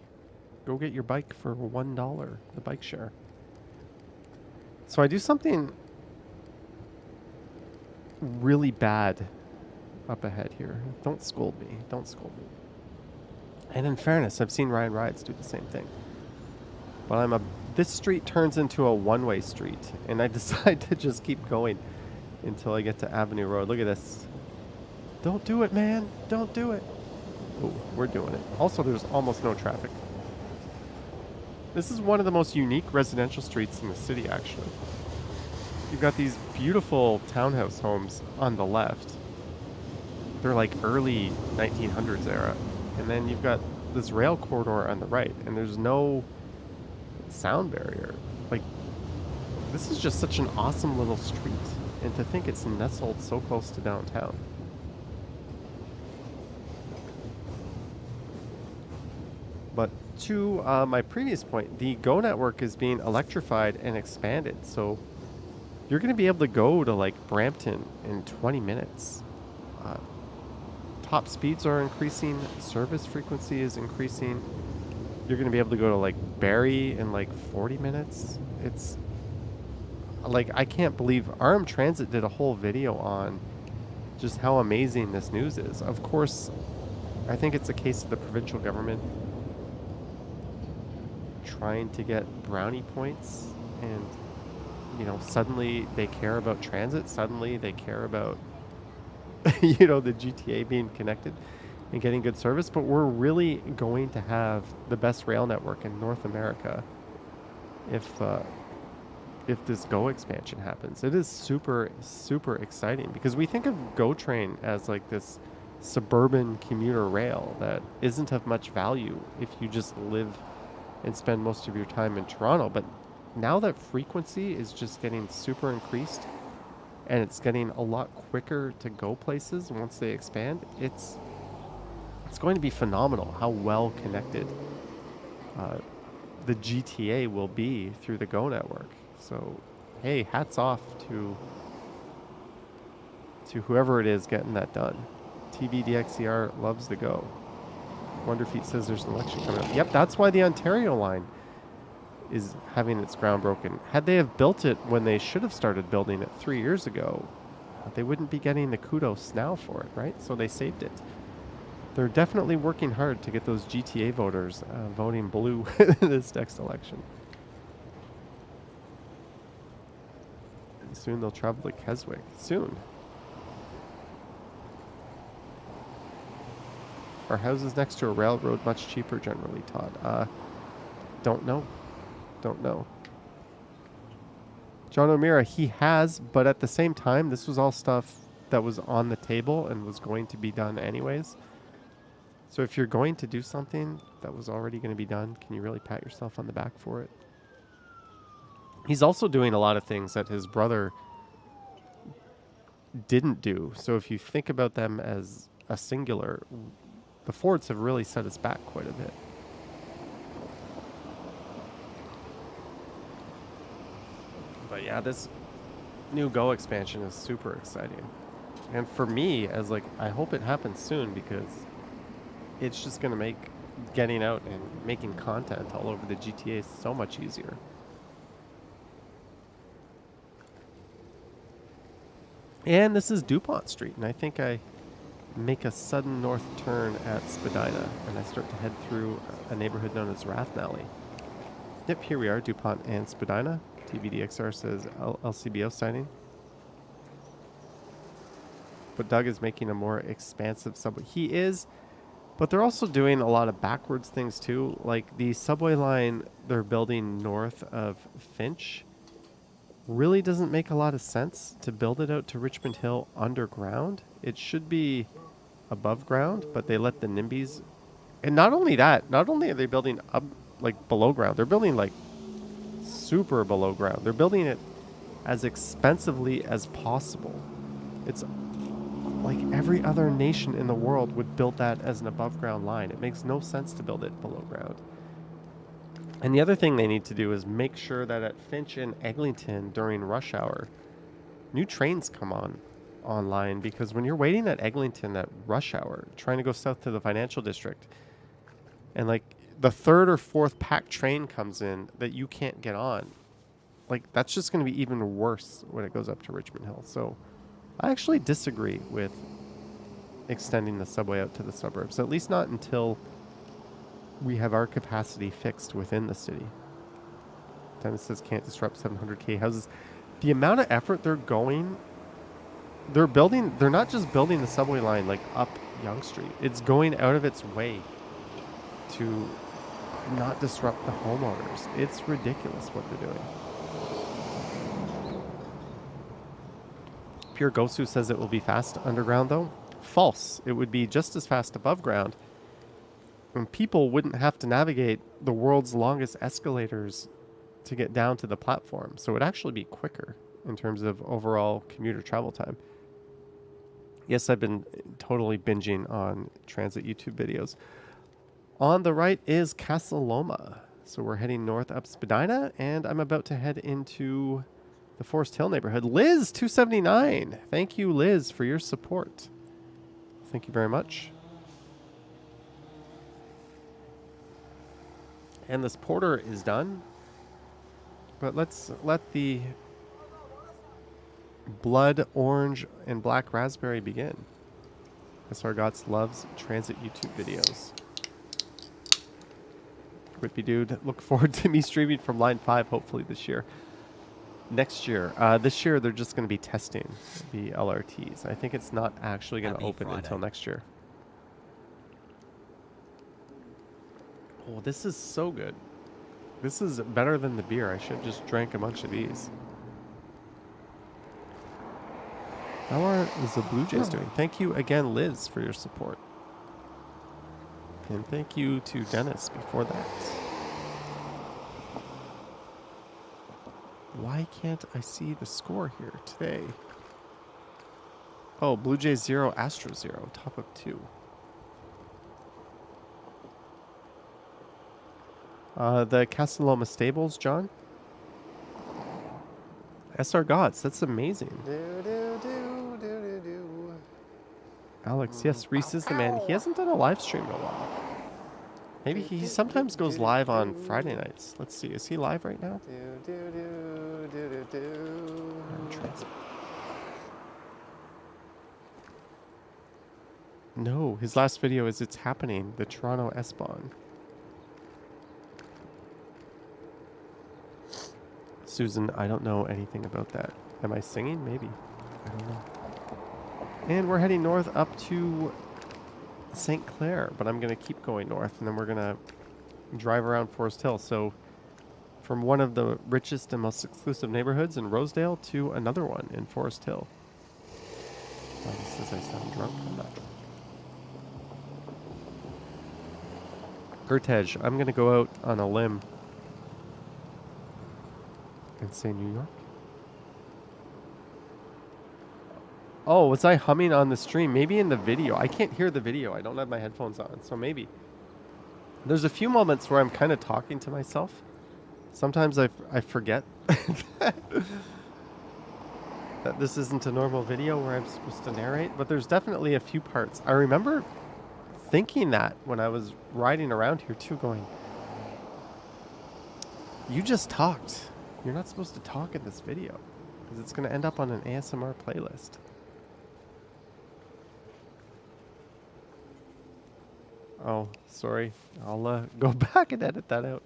Go get your bike for $1, the bike share. So I do something really bad up ahead here. Don't scold me. Don't scold me. And in fairness, I've seen Ryan Rides do the same thing. But this street turns into a one-way street, and I decide to just keep going until I get to Avenue Road. Look at this. Don't do it, man. Don't do it. Oh, we're doing it. Also, there's almost no traffic. This is one of the most unique residential streets in the city, actually. You've got these beautiful townhouse homes on the left. They're like early 1900s era. And then you've got this rail corridor on the right, and there's no sound barrier. Like, this is just such an awesome little street. And to think it's nestled so close to downtown. But to my previous point, the Go network is being electrified and expanded. So you're going to be able to go to like Brampton in 20 minutes. Top speeds are increasing. Service frequency is increasing. You're going to be able to go to like Barrie in like 40 minutes. It's like, I can't believe RM Transit did a whole video on just how amazing this news is. Of course, I think it's a case of the provincial government trying to get brownie points, and you know, suddenly they care about transit, suddenly they care about you know, the GTA being connected and getting good service. But we're really going to have the best rail network in North America if this Go expansion happens. It is super exciting, because we think of Go Train as like this suburban commuter rail that isn't of much value if you just live and spend most of your time in Toronto. But now that frequency is just getting super increased, and it's getting a lot quicker to go places once they expand, it's going to be phenomenal how well connected the GTA will be through the Go network. So, hey, hats off to whoever it is getting that done. TVDXCR loves the Go. Wonderfeet says there's an election coming up. Yep, that's why the Ontario line is having its ground broken. Had they have built it when they should have started building it 3 years ago, they wouldn't be getting the kudos now for it, right? So they saved it. They're definitely working hard to get those GTA voters voting blue this next election. And soon they'll travel to Keswick. Soon. Are houses next to a railroad much cheaper generally, Todd? Don't know. Don't know. John O'Meara, he has, but at the same time, this was all stuff that was on the table and was going to be done anyways. So if you're going to do something that was already going to be done, can you really pat yourself on the back for it? He's also doing a lot of things that his brother didn't do. So if you think about them as a singular, the Fords have really set us back quite a bit. But yeah, this new Go expansion is super exciting. And for me, as like, I hope it happens soon because it's just going to make getting out and making content all over the GTA so much easier. And this is DuPont Street, and I think I make a sudden north turn at Spadina, and I start to head through a neighborhood known as Rathnalley. Yep, here we are, DuPont and Spadina. TVDXR says LCBO signing. But Doug is making a more expansive subway. He is, but they're also doing a lot of backwards things too. Like the subway line they're building north of Finch really doesn't make a lot of sense to build it out to Richmond Hill underground. It should be above ground, but they let the NIMBYs. And not only that, not only are they building up like below ground, they're building like super below ground. They're building it as expensively as possible. It's like every other nation in the world would build that as an above ground line. It makes no sense to build it below ground. And the other thing they need to do is make sure that at Finch and Eglinton during rush hour, new trains come online, because when you're waiting at Eglinton at rush hour, trying to go south to the financial district, and like the third or fourth packed train comes in that you can't get on, like that's just going to be even worse when it goes up to Richmond Hill. So I actually disagree with extending the subway out to the suburbs, at least not until we have our capacity fixed within the city. Dennis says can't disrupt 700K houses. The amount of effort they're not just building the subway line like up Yonge Street. It's going out of its way to not disrupt the homeowners. It's ridiculous what they're doing. Pure Gosu says it will be fast underground though. False. It would be just as fast above ground. And people wouldn't have to navigate the world's longest escalators to get down to the platform. So it would actually be quicker in terms of overall commuter travel time. Yes, I've been totally binging on transit YouTube videos. On the right is Casa Loma. So we're heading north up Spadina, and I'm about to head into the Forest Hill neighborhood. Liz, 279. Thank you, Liz, for your support. Thank you very much. And this porter is done. But let's let the blood, orange, and black raspberry begin. SR Gots loves transit YouTube videos. Whippy dude, look forward to me streaming from line 5 hopefully this year. Next year. This year they're just going to be testing the LRTs. I think it's not actually going to open until next year. Oh, this is so good. This is better than the beer. I should have just drank a bunch of these. How are the Blue Jays doing? Thank you again, Liz, for your support. And thank you to Dennis before that. Why can't I see the score here today? Oh, Blue Jays 0, Astros 0, top of 2. The Casa Loma Stables, John? SR Gods, that's amazing. Alex, yes, Reese is the man. He hasn't done a live stream in a while. Maybe he sometimes goes live on Friday nights. Let's see. Is he live right now? No, his last video is It's Happening, the Toronto S-Bahn. Susan, I don't know anything about that. Am I singing? Maybe. I don't know. And we're heading north up to St. Clair, but I'm going to keep going north, and then we're going to drive around Forest Hill. So from one of the richest and most exclusive neighborhoods in Rosedale to another one in Forest Hill. Oh, this says I sound drunk. I'm not. Gertej, I'm going to go out on a limb and say New York. Oh, was I humming on the stream? Maybe in the video. I can't hear the video. I don't have my headphones on, so maybe. There's a few moments where I'm kind of talking to myself. Sometimes I forget that this isn't a normal video where I'm supposed to narrate, but there's definitely a few parts. I remember thinking that when I was riding around here too, going, you just talked. You're not supposed to talk in this video because it's going to end up on an ASMR playlist. Oh, sorry. I'll go back and edit that out.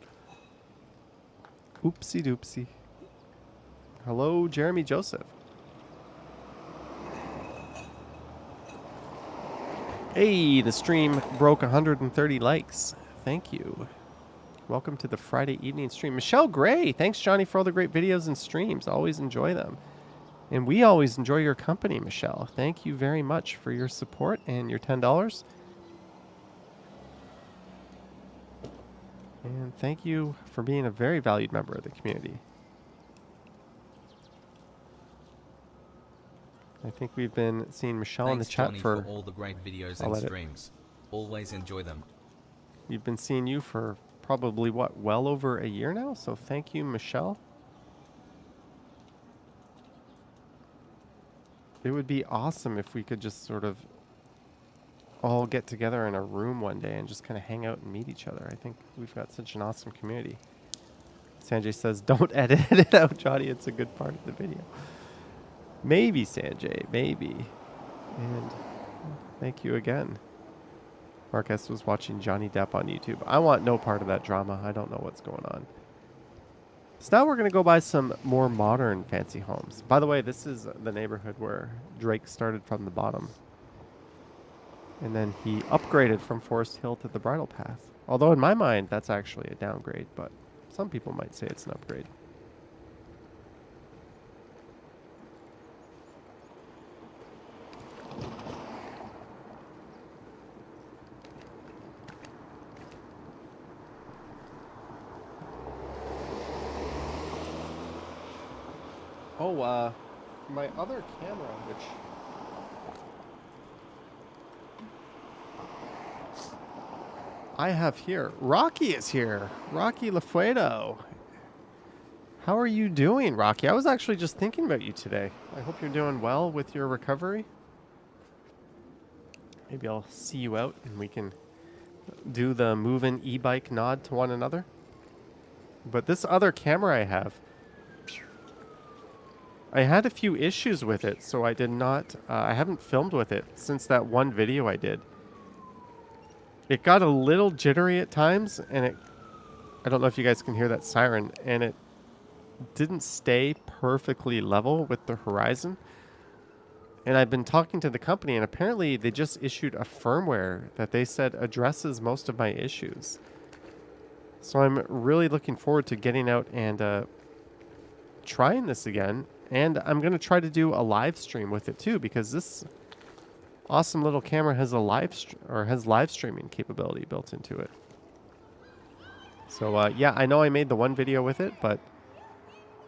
Oopsie doopsie. Hello, Jeremy Joseph. Hey, the stream broke 130 likes. Thank you. Welcome to the Friday evening stream. Michelle Gray, thanks, Johnny, for all the great videos and streams. Always enjoy them. And we always enjoy your company, Michelle. Thank you very much for your support and your $10. And thank you for being a very valued member of the community. I think we've been seeing Michelle in the chat Johnny, for all the great videos and streams. Always enjoy them. We've been seeing you for probably, what, well over a year now? So thank you, Michelle. It would be awesome if we could just sort of all get together in a room one day and just kind of hang out and meet each other. I think we've got such an awesome community. Sanjay says, don't edit it out, Johnny. It's a good part of the video. Maybe, Sanjay, maybe. And thank you again. Marcus was watching Johnny Depp on YouTube. I want no part of that drama. I don't know what's going on. So now we're going to go by some more modern fancy homes. By the way, this is the neighborhood where Drake started from the bottom. And then he upgraded from Forest Hill to the Bridle Path. Although in my mind, that's actually a downgrade, but some people might say it's an upgrade. Oh, my other camera, which I have here. Rocky is here. Rocky Lafuedo. How are you doing, Rocky? I was actually just thinking about you today. I hope you're doing well with your recovery. Maybe I'll see you out and we can do the move-in e-bike nod to one another. But this other camera I have, I had a few issues with it, so I did not, I haven't filmed with it since that one video I did. It got a little jittery at times, and I don't know if you guys can hear that siren, and it didn't stay perfectly level with the horizon. And I've been talking to the company, and apparently they just issued a firmware that they said addresses most of my issues. So I'm really looking forward to getting out and trying this again. And I'm going to try to do a live stream with it too, because this awesome little camera has a live streaming capability built into it. So yeah, I know I made the one video with it, but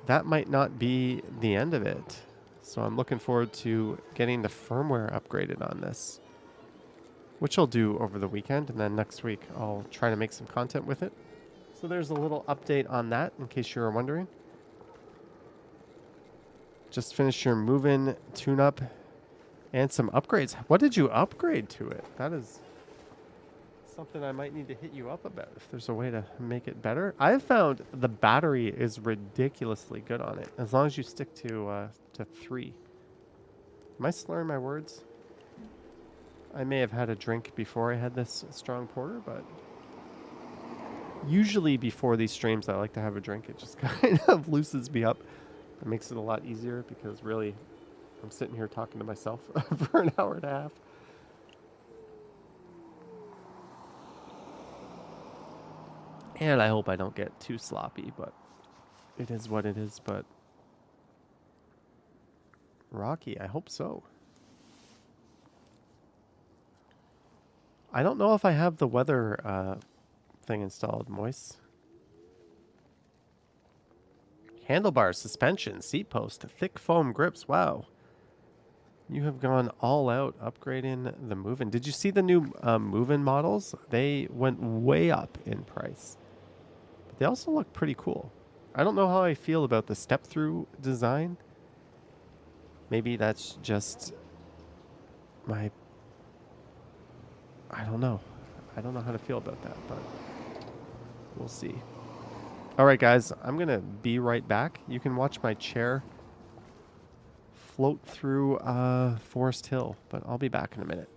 that might not be the end of it. So I'm looking forward to getting the firmware upgraded on this, which I'll do over the weekend, and then next week I'll try to make some content with it. So there's a little update on that in case you were wondering. Just finished your move-in tune-up and some upgrades. What did you upgrade to it? That is something I might need to hit you up about if there's a way to make it better. I've found the battery is ridiculously good on it as long as you stick to 3. Am I slurring my words? I may have had a drink before I had this strong porter, but usually before these streams I like to have a drink. It just kind of loosens me up. It makes it a lot easier because really I'm sitting here talking to myself for an hour and a half. And I hope I don't get too sloppy, but it is what it is. But Rocky, I hope so. I don't know if I have the weather thing installed, Moise. Handlebars, suspension, seat post, thick foam grips. Wow. You have gone all out upgrading the Move-In. Did you see the new Move-In models? They went way up in price. But they also look pretty cool. I don't know how I feel about the step-through design. Maybe that's just my... I don't know. I don't know how to feel about that, but we'll see. All right, guys, I'm going to be right back. You can watch my chair float through Forest Hill, but I'll be back in a minute.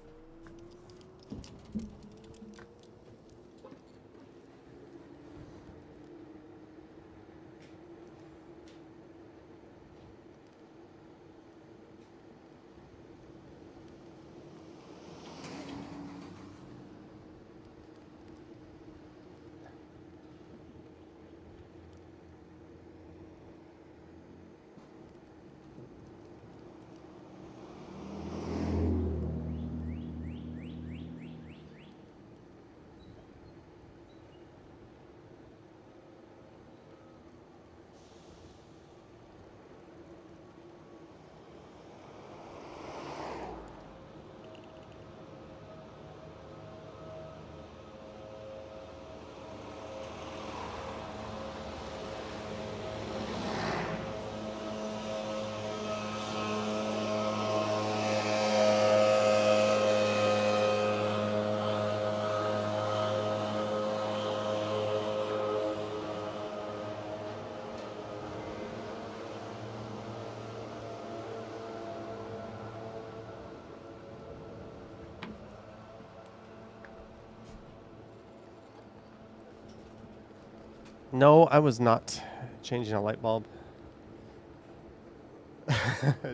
No, I was not changing a light bulb.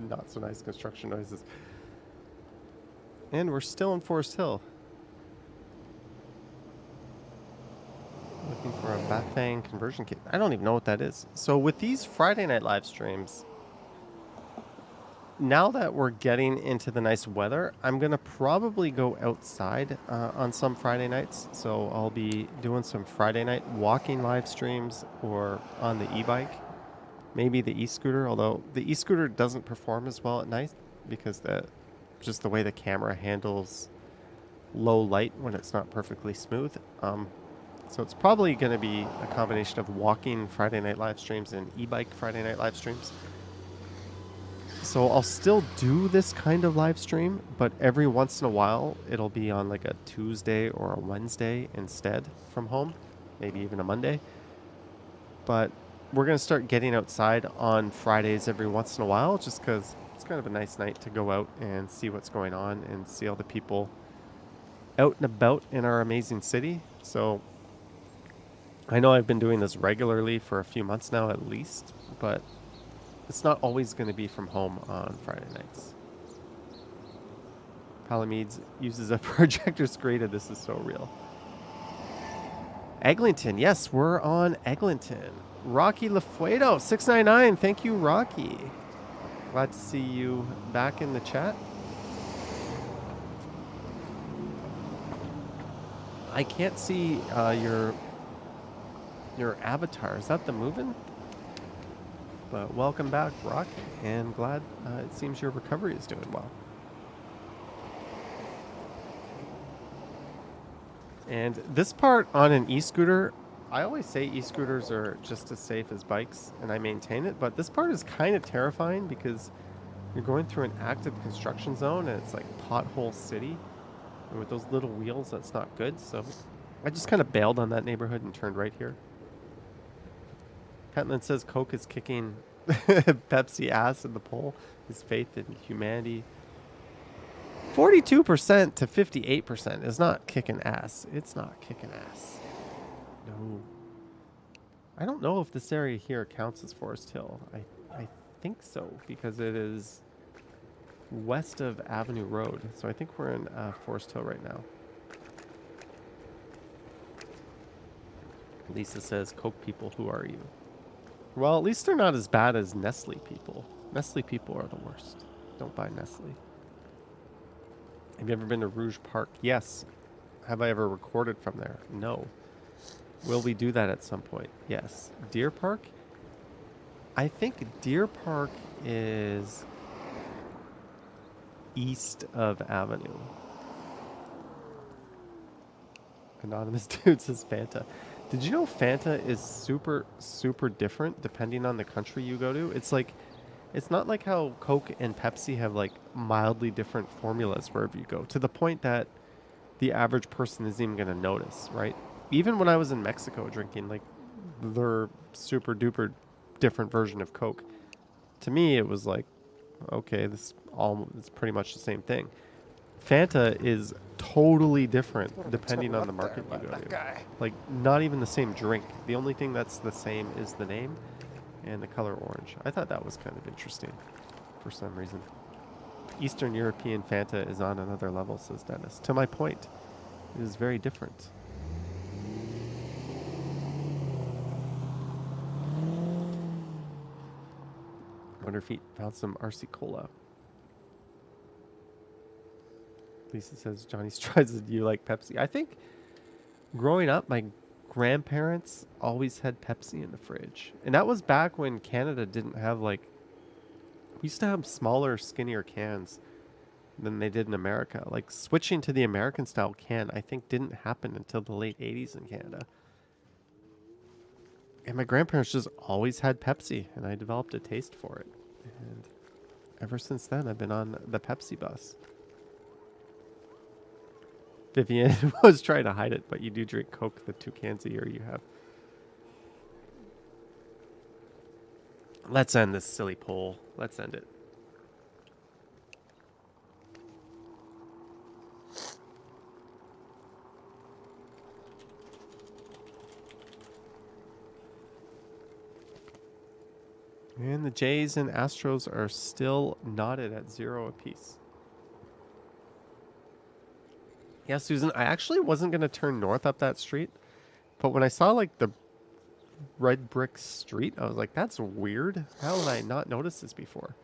Not so nice construction noises. And we're still in Forest Hill. Looking for a Bathang conversion kit. I don't even know what that is. So with these Friday night live streams, now that we're getting into the nice weather, I'm going to probably go outside on some Friday nights. So I'll be doing some Friday night walking live streams or on the e-bike. Maybe the e-scooter, although the e-scooter doesn't perform as well at night because just the way the camera handles low light when it's not perfectly smooth. So it's probably going to be a combination of walking Friday night live streams and e-bike Friday night live streams. So I'll still do this kind of live stream, but every once in a while it'll be on like a Tuesday or a Wednesday instead from home, maybe even a Monday. But we're going to start getting outside on Fridays every once in a while just because it's kind of a nice night to go out and see what's going on and see all the people out and about in our amazing city. So I know I've been doing this regularly for a few months now at least, but it's not always going to be from home on Friday nights. Palamedes uses a projector screen, and this is so real. Eglinton, yes, we're on Eglinton. Rocky Lafuedo, 699, thank you, Rocky. Glad to see you back in the chat. I can't see your avatar. Is that the Move-In? But welcome back, Rocky, and glad it seems your recovery is doing well. And this part on an e-scooter, I always say e-scooters are just as safe as bikes, and I maintain it, but this part is kind of terrifying because you're going through an active construction zone, and it's like pothole city. And with those little wheels, that's not good. So I just kind of bailed on that neighborhood and turned right here. Pentland says Coke is kicking Pepsi ass in the poll. His faith in humanity. 42% to 58% is not kicking ass. It's not kicking ass. No. I don't know if this area here counts as Forest Hill. I think so, because it is west of Avenue Road. So I think we're in Forest Hill right now. Lisa says, Coke people, who are you? Well, at least they're not as bad as Nestle people. Nestle people are the worst. Don't buy Nestle. Have you ever been to Rouge Park? Yes. Have I ever recorded from there? No. Will we do that at some point? Yes. Deer Park? I think Deer Park is east of Avenue. Anonymous dude says Fanta. Did you know Fanta is super, super different depending on the country you go to? It's like, it's not like how Coke and Pepsi have like mildly different formulas wherever you go, to the point that the average person isn't even going to notice, right? Even when I was in Mexico drinking like their super duper different version of Coke, to me it was like, okay, it's pretty much the same thing. Fanta is totally different depending on the market you go to. Like, not even the same drink. The only thing that's the same is the name and the color orange. I thought that was kind of interesting for some reason. Eastern European Fanta is on another level, says Dennis. To my point, it is very different. Wonder if he found some RC Cola. Lisa says, Johnny tries to you like Pepsi. I think growing up, my grandparents always had Pepsi in the fridge. And that was back when Canada didn't have like, we used to have smaller, skinnier cans than they did in America. Like switching to the American style can, I think didn't happen until the late 80s in Canada. And my grandparents just always had Pepsi, and I developed a taste for it. And ever since then, I've been on the Pepsi bus. Vivian was trying to hide it, but you do drink Coke the 2 cans a year you have. Let's end this silly poll. Let's end it. And the Jays and Astros are still knotted at 0 apiece. Yeah, Susan, I actually wasn't going to turn north up that street, but when I saw like the red brick street, I was like, that's weird. How did I not notice this before?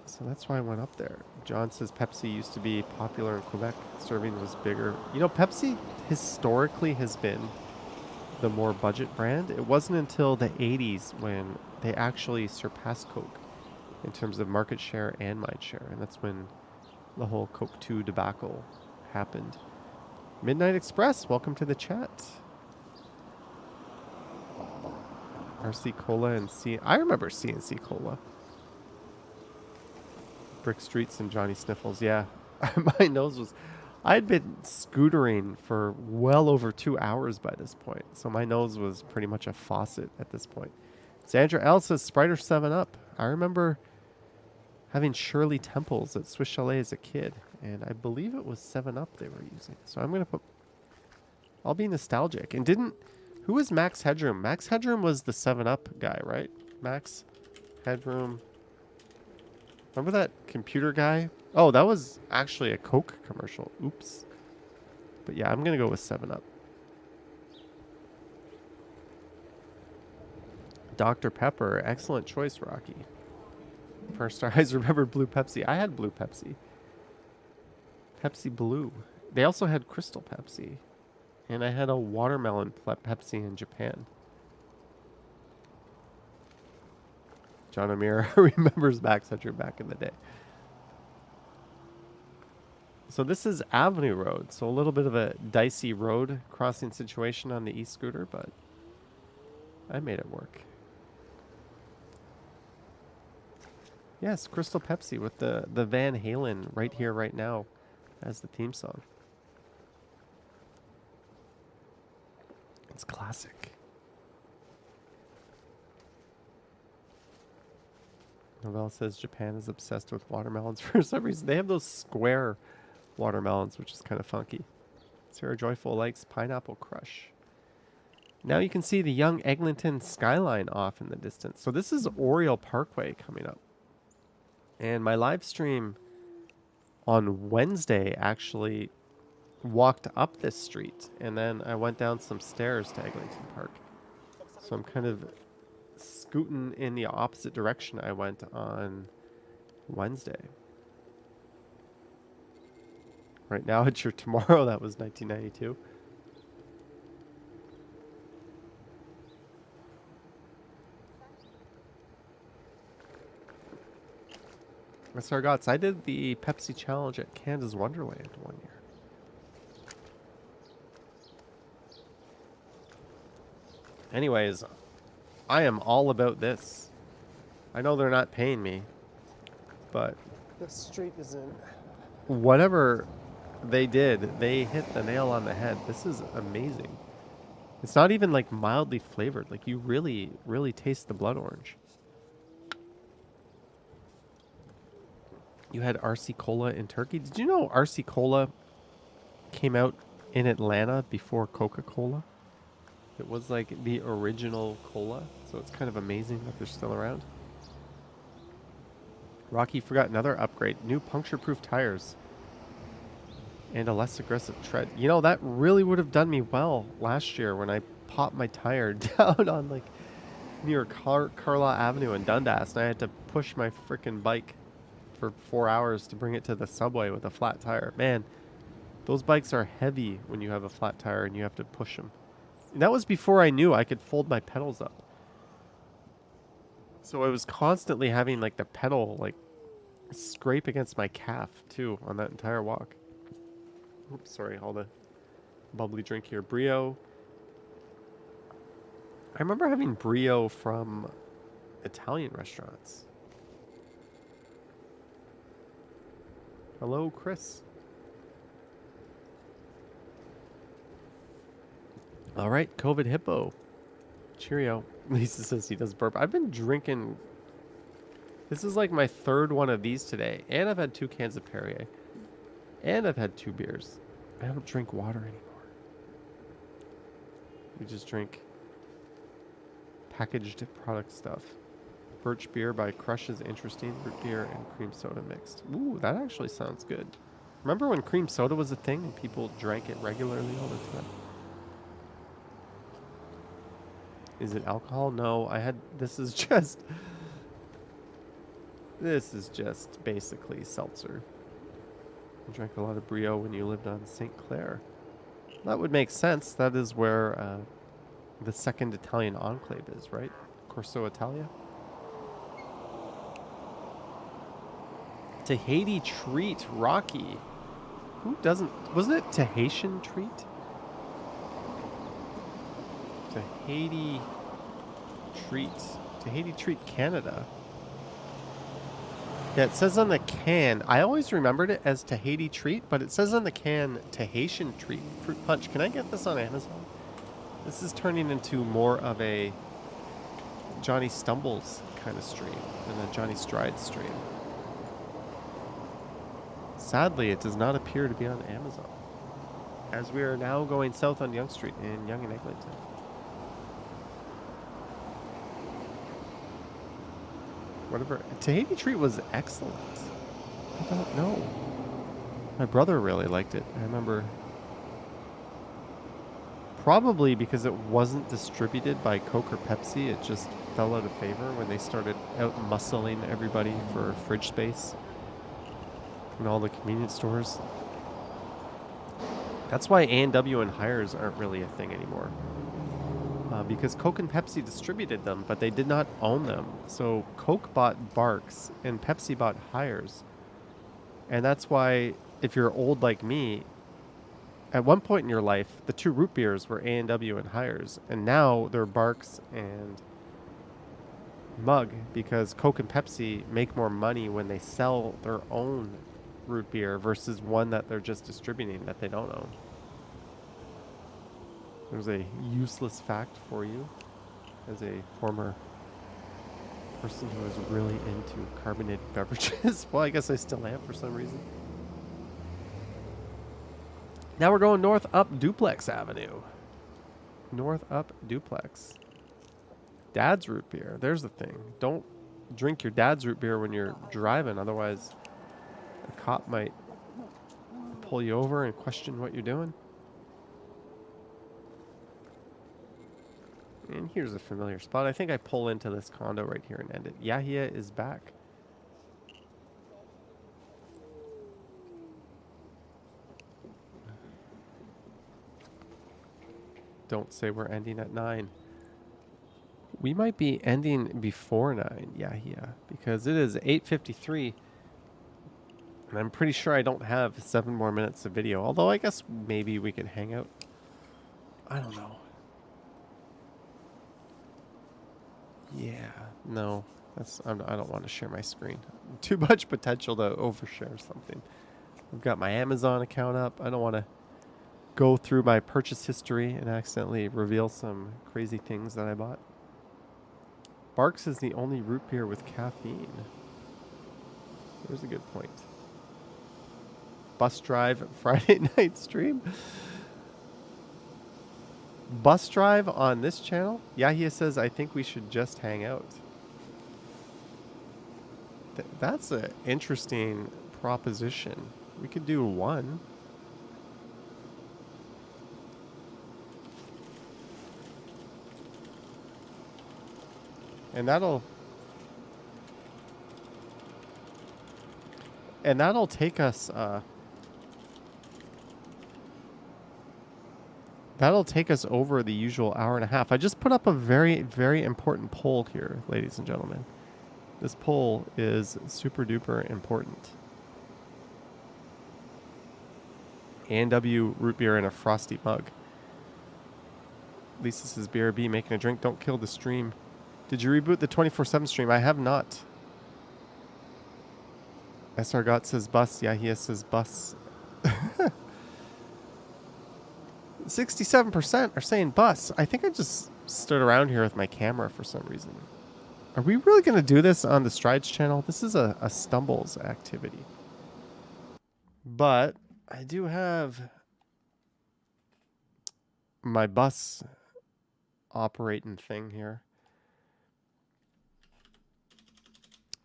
So that's why I went up there. John says Pepsi used to be popular in Quebec. Serving was bigger. You know, Pepsi historically has been the more budget brand. It wasn't until the 80s when they actually surpassed Coke in terms of market share and mind share. And that's when the whole Coke 2 debacle happened. Midnight Express, welcome to the chat. RC Cola and C. I remember CNC Cola. Brick Streets and Johnny Sniffles. Yeah, my nose was... I'd been scootering for well over 2 hours by this point. So my nose was pretty much a faucet at this point. Sandra L says Sprite or 7-Up. I remember having Shirley Temples at Swiss Chalet as a kid. And I believe it was 7-Up they were using. So I'm going to put... I'll be nostalgic. And didn't... Who was Max Headroom? Max Headroom was the 7-Up guy, right? Max Headroom. Remember that computer guy? Oh, that was actually a Coke commercial. Oops. But yeah, I'm going to go with 7-Up. Dr. Pepper. Excellent choice, Rocky. First, I remember Blue Pepsi. I had Blue Pepsi. Pepsi Blue. They also had Crystal Pepsi. And I had a watermelon Pepsi in Japan. John O'Meara remembers Max Headroom back in the day. So this is Avenue Road. So a little bit of a dicey road crossing situation on the e-scooter, but I made it work. Yes, Crystal Pepsi with the Van Halen right here, right now as the theme song. It's classic. Novell says Japan is obsessed with watermelons for some reason. They have those square watermelons, which is kind of funky. Sarah Joyful likes Pineapple Crush. Now you can see the young Eglinton skyline off in the distance. So this is Oriole Parkway coming up. And my live stream on Wednesday actually walked up this street. And then I went down some stairs to Eglinton Park. So I'm kind of scooting in the opposite direction I went on Wednesday. Right now it's your tomorrow. That was 1992. Sargots, I did the Pepsi challenge at Canada's Wonderland one year. Anyways, I am all about this. I know they're not paying me, but this street is in. Whatever they did, they hit the nail on the head. This is amazing. It's not even like mildly flavored. Like you really, really taste the blood orange. You had RC Cola in Turkey. Did you know RC Cola came out in Atlanta before Coca-Cola? It was like the original cola, so it's kind of amazing that they're still around. Rocky forgot another upgrade. New puncture-proof tires. And a less aggressive tread. You know, that really would have done me well last year when I popped my tire down on like near Carlaw Avenue in Dundas, and I had to push my freaking bike for 4 hours to bring it to the subway with a flat tire. Man, those bikes are heavy when you have a flat tire and you have to push them. And that was before I knew I could fold my pedals up. So I was constantly having like the pedal like scrape against my calf too on that entire walk. Oops, sorry, all the bubbly drink here. Brio. I remember having Brio from Italian restaurants. Hello, Chris. All right, COVID Hippo. Cheerio. Lisa says he does burp. I've been drinking. This is like my third one of these today. And I've had 2 cans of Perrier. And I've had 2 beers. I don't drink water anymore. We just drink packaged product stuff. Birch beer by Crush is interesting. Root beer and cream soda mixed. Ooh, that actually sounds good. Remember when cream soda was a thing and people drank it regularly all the time? Is it alcohol? No, I had, this is just basically seltzer. You drank a lot of Brio when you lived on St. Clair. That would make sense. That is where the second Italian enclave is, right? Corso Italia. Tahiti treat, Rocky. Who doesn't? Wasn't it Tahitian treat? Tahiti treat Canada. Yeah, it says on the can. I always remembered it as Tahiti treat, but it says on the can Tahitian treat fruit punch. Can I get this on Amazon? This is turning into more of a Johnny Stumbles kind of stream than a Johnny Strides stream. Sadly, it does not appear to be on Amazon, as we are now going south on Yonge Street in Yonge and Eglinton. Whatever. Tahiti treat was excellent. I don't know. My brother really liked it. I remember. Probably because it wasn't distributed by Coke or Pepsi, it just fell out of favor when they started out muscling everybody for fridge space in all the convenience stores. That's why A&W and Hires aren't really a thing anymore. Because Coke and Pepsi distributed them, but they did not own them. So Coke bought Barks and Pepsi bought Hires. And that's why, if you're old like me, at one point in your life, the 2 root beers were A&W and Hires. And now they're Barks and mug because Coke and Pepsi make more money when they sell their own root beer versus one that they're just distributing that they don't own. There's a useless fact for you as a former person who is really into carbonated beverages. Well, I guess I still am for some reason. Now we're going north up Duplex Avenue. North up Duplex. Dad's root beer. There's the thing. Don't drink your dad's root beer when you're driving. Otherwise, a cop might pull you over and question what you're doing. And here's a familiar spot. I think I pull into this condo right here and end it. Yahia is back. Don't say we're ending at 9. We might be ending before 9, Yahia, because it is 8:53. And I'm pretty sure I don't have 7 more minutes of video. Although I guess maybe we could hang out. I don't know. Yeah, no, I don't want to share my screen. Too much potential to overshare something. I've got my Amazon account up. I don't want to go through my purchase history and accidentally reveal some crazy things that I bought. Barks is the only root beer with caffeine. There's a good point. Bus drive Friday night stream. Bus drive on this channel? Yahia says, I think we should just hang out. That's an interesting proposition. We could do one. And that'll take us over the usual hour and a half. I just put up a very, very important poll here, ladies and gentlemen. This poll is super duper important. A&W root beer in a frosty mug. Lisa says, BRB making a drink. Don't kill the stream. Did you reboot the 24/7 stream? I have not. SR Got says bus. Yahia says bus. 67% are saying bus. I think I just stood around here with my camera for some reason. Are we really going to do this on the Strides channel? This is a stumbles activity. But I do have my bus operating thing here.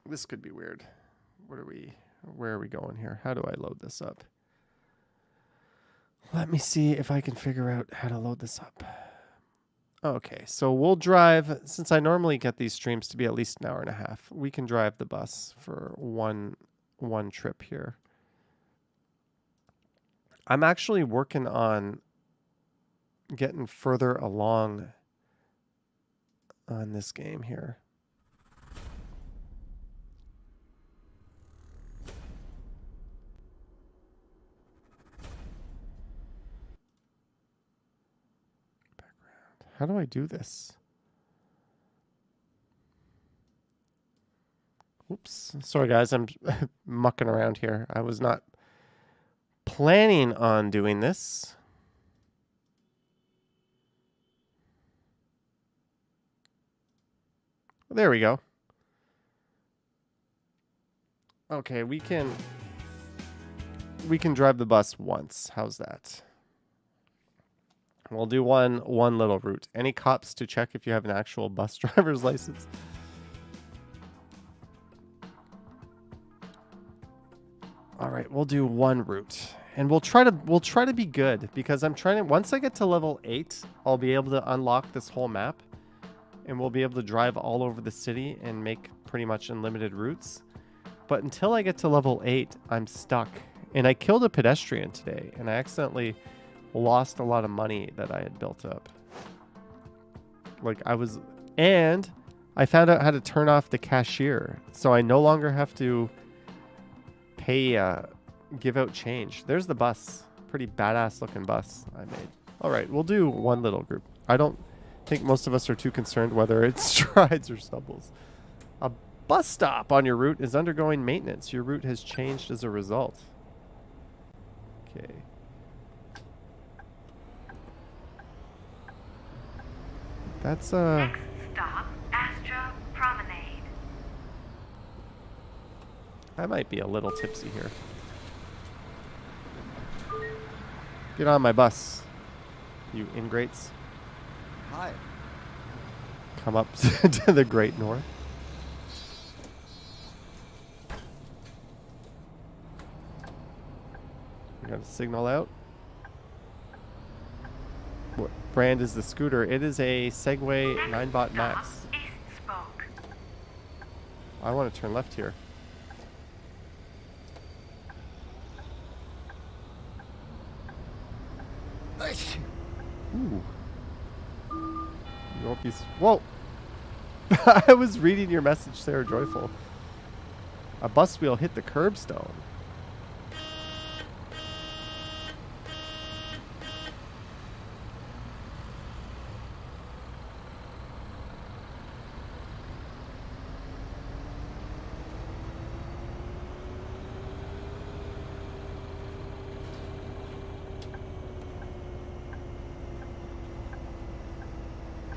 This could be weird. Where are we going here? How do I load this up? Let me see if I can figure out how to load this up. Okay, so we'll drive, since I normally get these streams to be at least an hour and a half, we can drive the bus for one trip here. I'm actually working on getting further along on this game here. How do I do this? Oops. Sorry, guys. I'm mucking around here. I was not planning on doing this. There we go. Okay, we can drive the bus once. How's that? We'll do one little route. Any cops to check if you have an actual bus driver's license? All right, we'll do one route. And we'll try to be good because I'm trying to, once I get to level 8, I'll be able to unlock this whole map and we'll be able to drive all over the city and make pretty much unlimited routes. But until I get to level 8, I'm stuck. And I killed a pedestrian today and I accidentally lost a lot of money that I had built up. And I found out how to turn off the cashier. So I no longer have to pay, give out change. There's the bus. Pretty badass looking bus I made. All right, we'll do one little group. I don't think most of us are too concerned whether it's strides or stumbles. A bus stop on your route is undergoing maintenance. Your route has changed as a result. Okay. That's Next stop, Astra Promenade. I might be a little tipsy here. Get on my bus, you ingrates. Hi. Come up to the Great North. We got a signal out. What brand is the scooter? It is a Segway Next 9bot stop, Max. East Spoke. I want to turn left here. Ooh. You won't be. Whoa! I was reading your message, Sarah Joyful. A bus wheel hit the curbstone.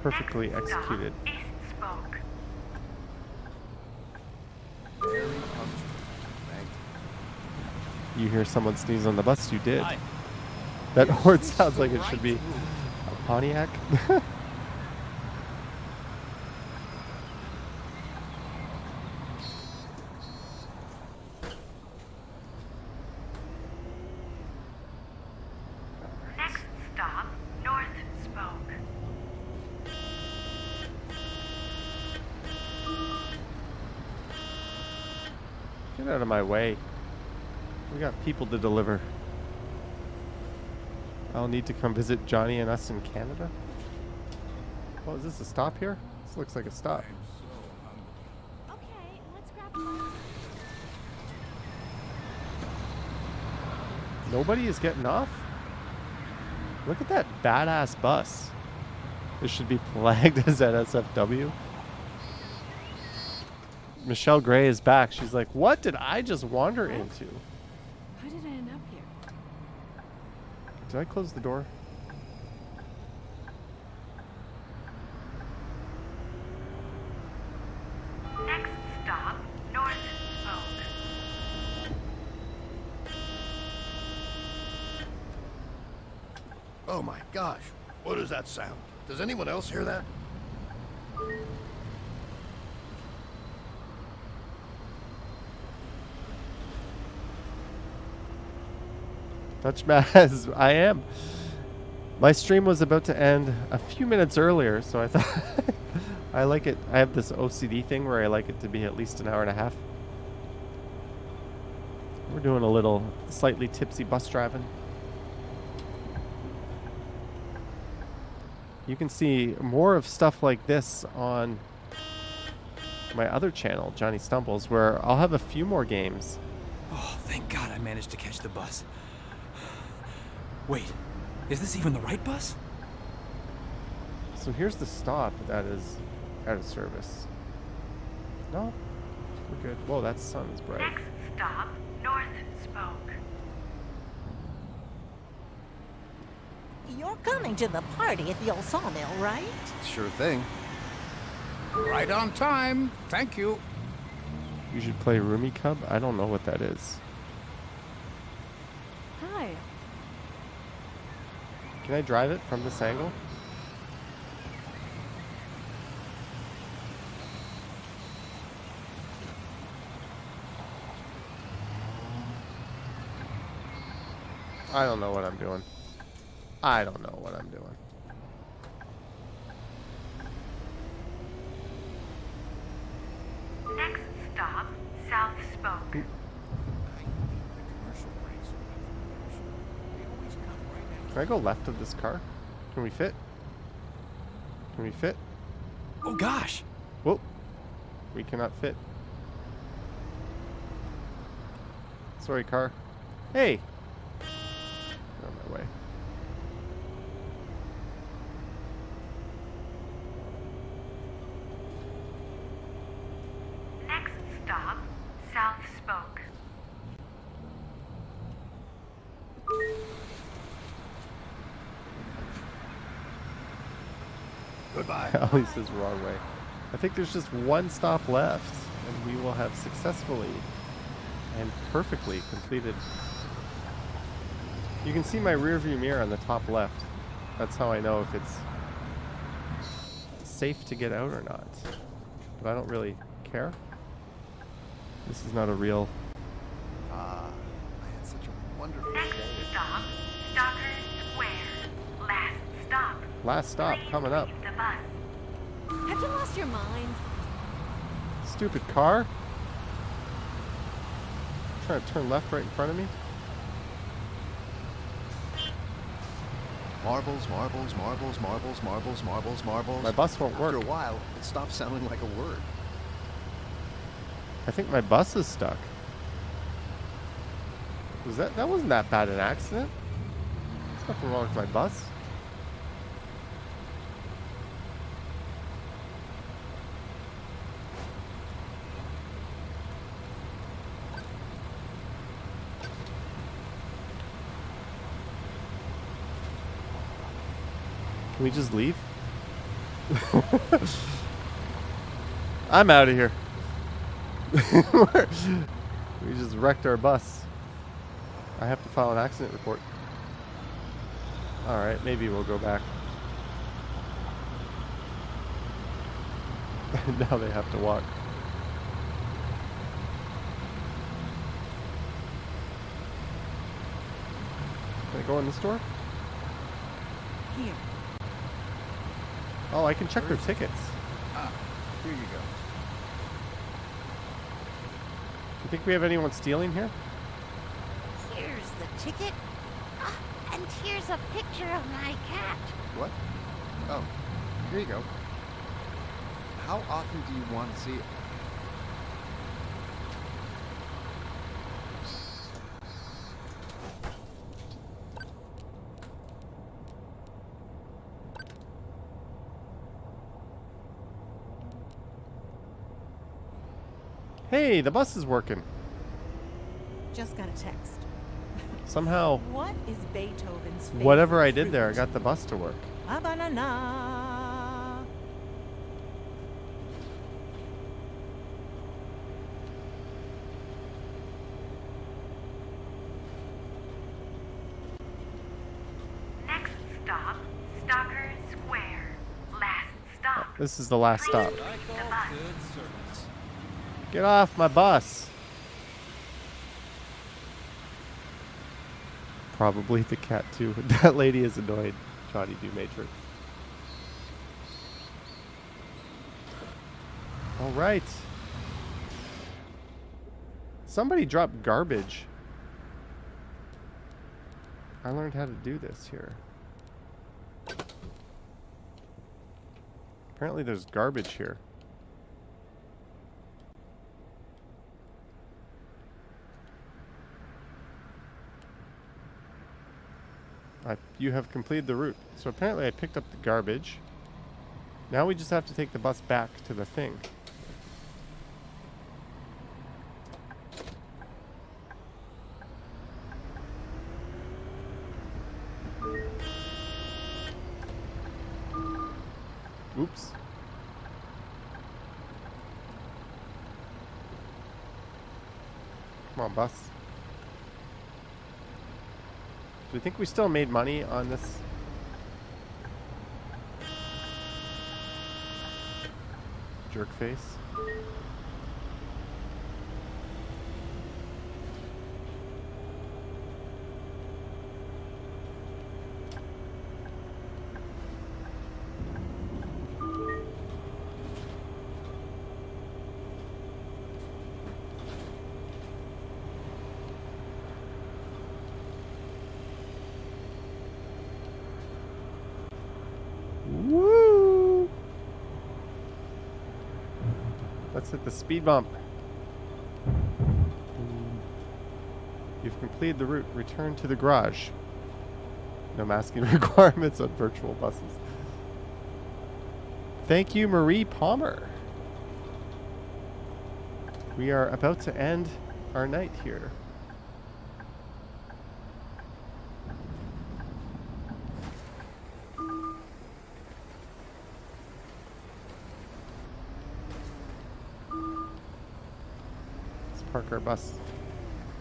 Perfectly Next stop, executed. East Spoke. Very punctual. Thank you. You hear someone sneeze on the bus? You did. Hi. That Yes, horn this is sounds the like it right should be route. a Pontiac. Next stop, North Spoke. Get out of my way. We got people to deliver. I'll need to come visit Johnny and us in Canada. Oh, is this a stop here? This looks like a stop. Okay, let's grab one. Nobody is getting off? Look at that badass bus. This should be flagged as an SFW. Michelle Gray is back. She's like, what did I just wander into? How did I end up here? Did I close the door? Next stop, North Spoke. Oh my gosh, what is that sound? Does anyone else hear that? Touch Maz, I am. My stream was about to end a few minutes earlier, so I thought I like it. I have this OCD thing where I like it to be at least an hour and a half. We're doing a little slightly tipsy bus driving. You can see more of stuff like this on my other channel, Johnny Stumbles, where I'll have a few more games. Oh, thank God I managed to catch the bus. Wait, is this even the right bus? So here's the stop that is out of service. No, we're good. Whoa, that sun is bright. Next stop, North Spoke. You're coming to the party at the old sawmill, right? Sure thing. Right on time. Thank you. You should play Roomy Cub. I don't know what that is. Hi. Can I drive it from this angle? I don't know what I'm doing. I don't know what I'm doing. Next stop, South Spoke. Can I go left of this car? Can we fit? Can we fit? Oh gosh! Whoa. We cannot fit. Sorry, car. Hey! Get on my way. Goodbye. Ellie says wrong way. I think there's just one stop left, and we will have successfully and perfectly completed. You can see my rear view mirror on the top left. That's how I know if it's safe to get out or not. But I don't really care. This is not a real... I had such a wonderful Next day. stop, Stalker Square. Last stop. Last stop Please coming up. leave the bus. Have you lost your mind? Stupid car. Trying to turn left right in front of me. Marbles, marbles, marbles, marbles, marbles, marbles, marbles. My bus won't work. After a while, it stopped sounding like a word. I think my bus is stuck. That wasn't that bad an accident? There's nothing wrong with my bus. Can we just leave? I'm out of here. We just wrecked our bus. I have to file an accident report. Alright, maybe we'll go back. Now they have to walk. Can I go in the store? Here. Oh, I can check their tickets. Ah, here you go. You think we have anyone stealing here? Here's the ticket. Ah, and here's a picture of my cat. What? Oh, here you go. How often do you want to see it? Hey, the bus is working. Just got a text. Somehow, What is Beethoven's favorite whatever I did there, I fruit? got the bus to work. A banana. Next stop, Stalker Square. Last stop. This is the last stop. Please leave the bus. Get off my bus. Probably the cat too. That lady is annoyed. Johnny Do Matrix. All right. Somebody dropped garbage. I learned how to do this here. Apparently there's garbage here. You have completed the route. So apparently I picked up the garbage. Now we just have to take the bus back to the thing. Oops. Come on, bus. Do you think we still made money on this? Jerk face. Woo! Let's hit the speed bump. You've completed the route. Return to the garage. No masking requirements on virtual buses. Thank you, Marie Palmer. We are about to end our night here. park our bus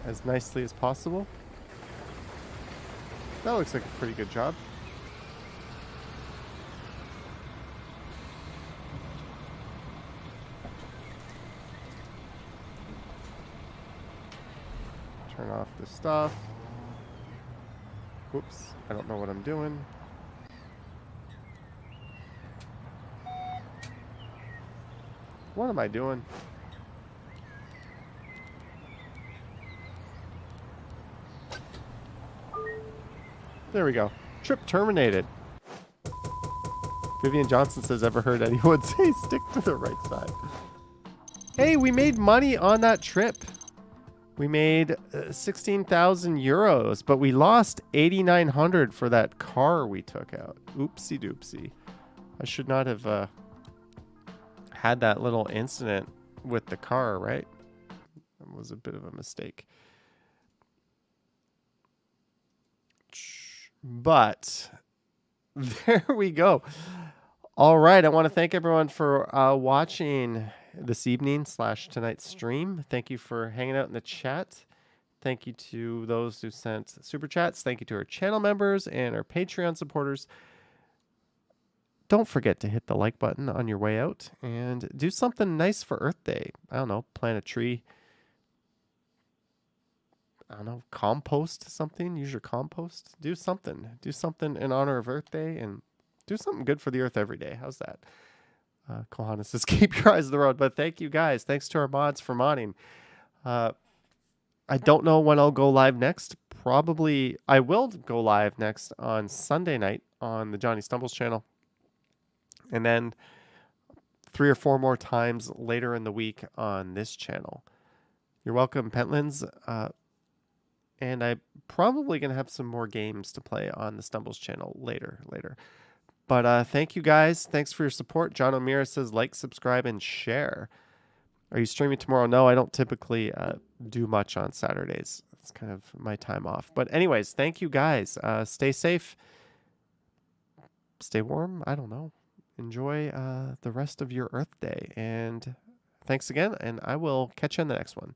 as nicely as possible. That looks like a pretty good job. Turn off the stuff. Whoops, I don't know what I'm doing. What am I doing? There we go. Trip terminated. Vivian Johnson says, ever heard anyone say stick to the right side? Hey, we made money on that trip. We made 16,000 euros, but we lost 8,900 for that car we took out. Oopsie doopsie. I should not have had that little incident with the car, right? That was a bit of a mistake. But there we go. All right. I want to thank everyone for watching this evening / tonight's stream. Thank you for hanging out in the chat. Thank you to those who sent super chats. Thank you to our channel members and our Patreon supporters. Don't forget to hit the like button on your way out and do something nice for Earth Day. I don't know, plant a tree. I don't know, compost something. Use your compost. Do something. Do something in honor of Earth Day and do something good for the Earth every day. How's that? Kohana says, keep your eyes on the road. But thank you guys. Thanks to our mods for modding. I don't know when I'll go live next. Probably I will go live next on Sunday night on the Johnny Stumbles channel. And then 3 or 4 more times later in the week on this channel. You're welcome, Pentlands. And I'm probably going to have some more games to play on the Stumbles channel later. But thank you guys. Thanks for your support. John O'Meara says like, subscribe, and share. Are you streaming tomorrow? No, I don't typically do much on Saturdays. It's kind of my time off. But anyways, thank you guys. Stay safe. Stay warm. I don't know. Enjoy the rest of your Earth Day. And thanks again. And I will catch you on the next one.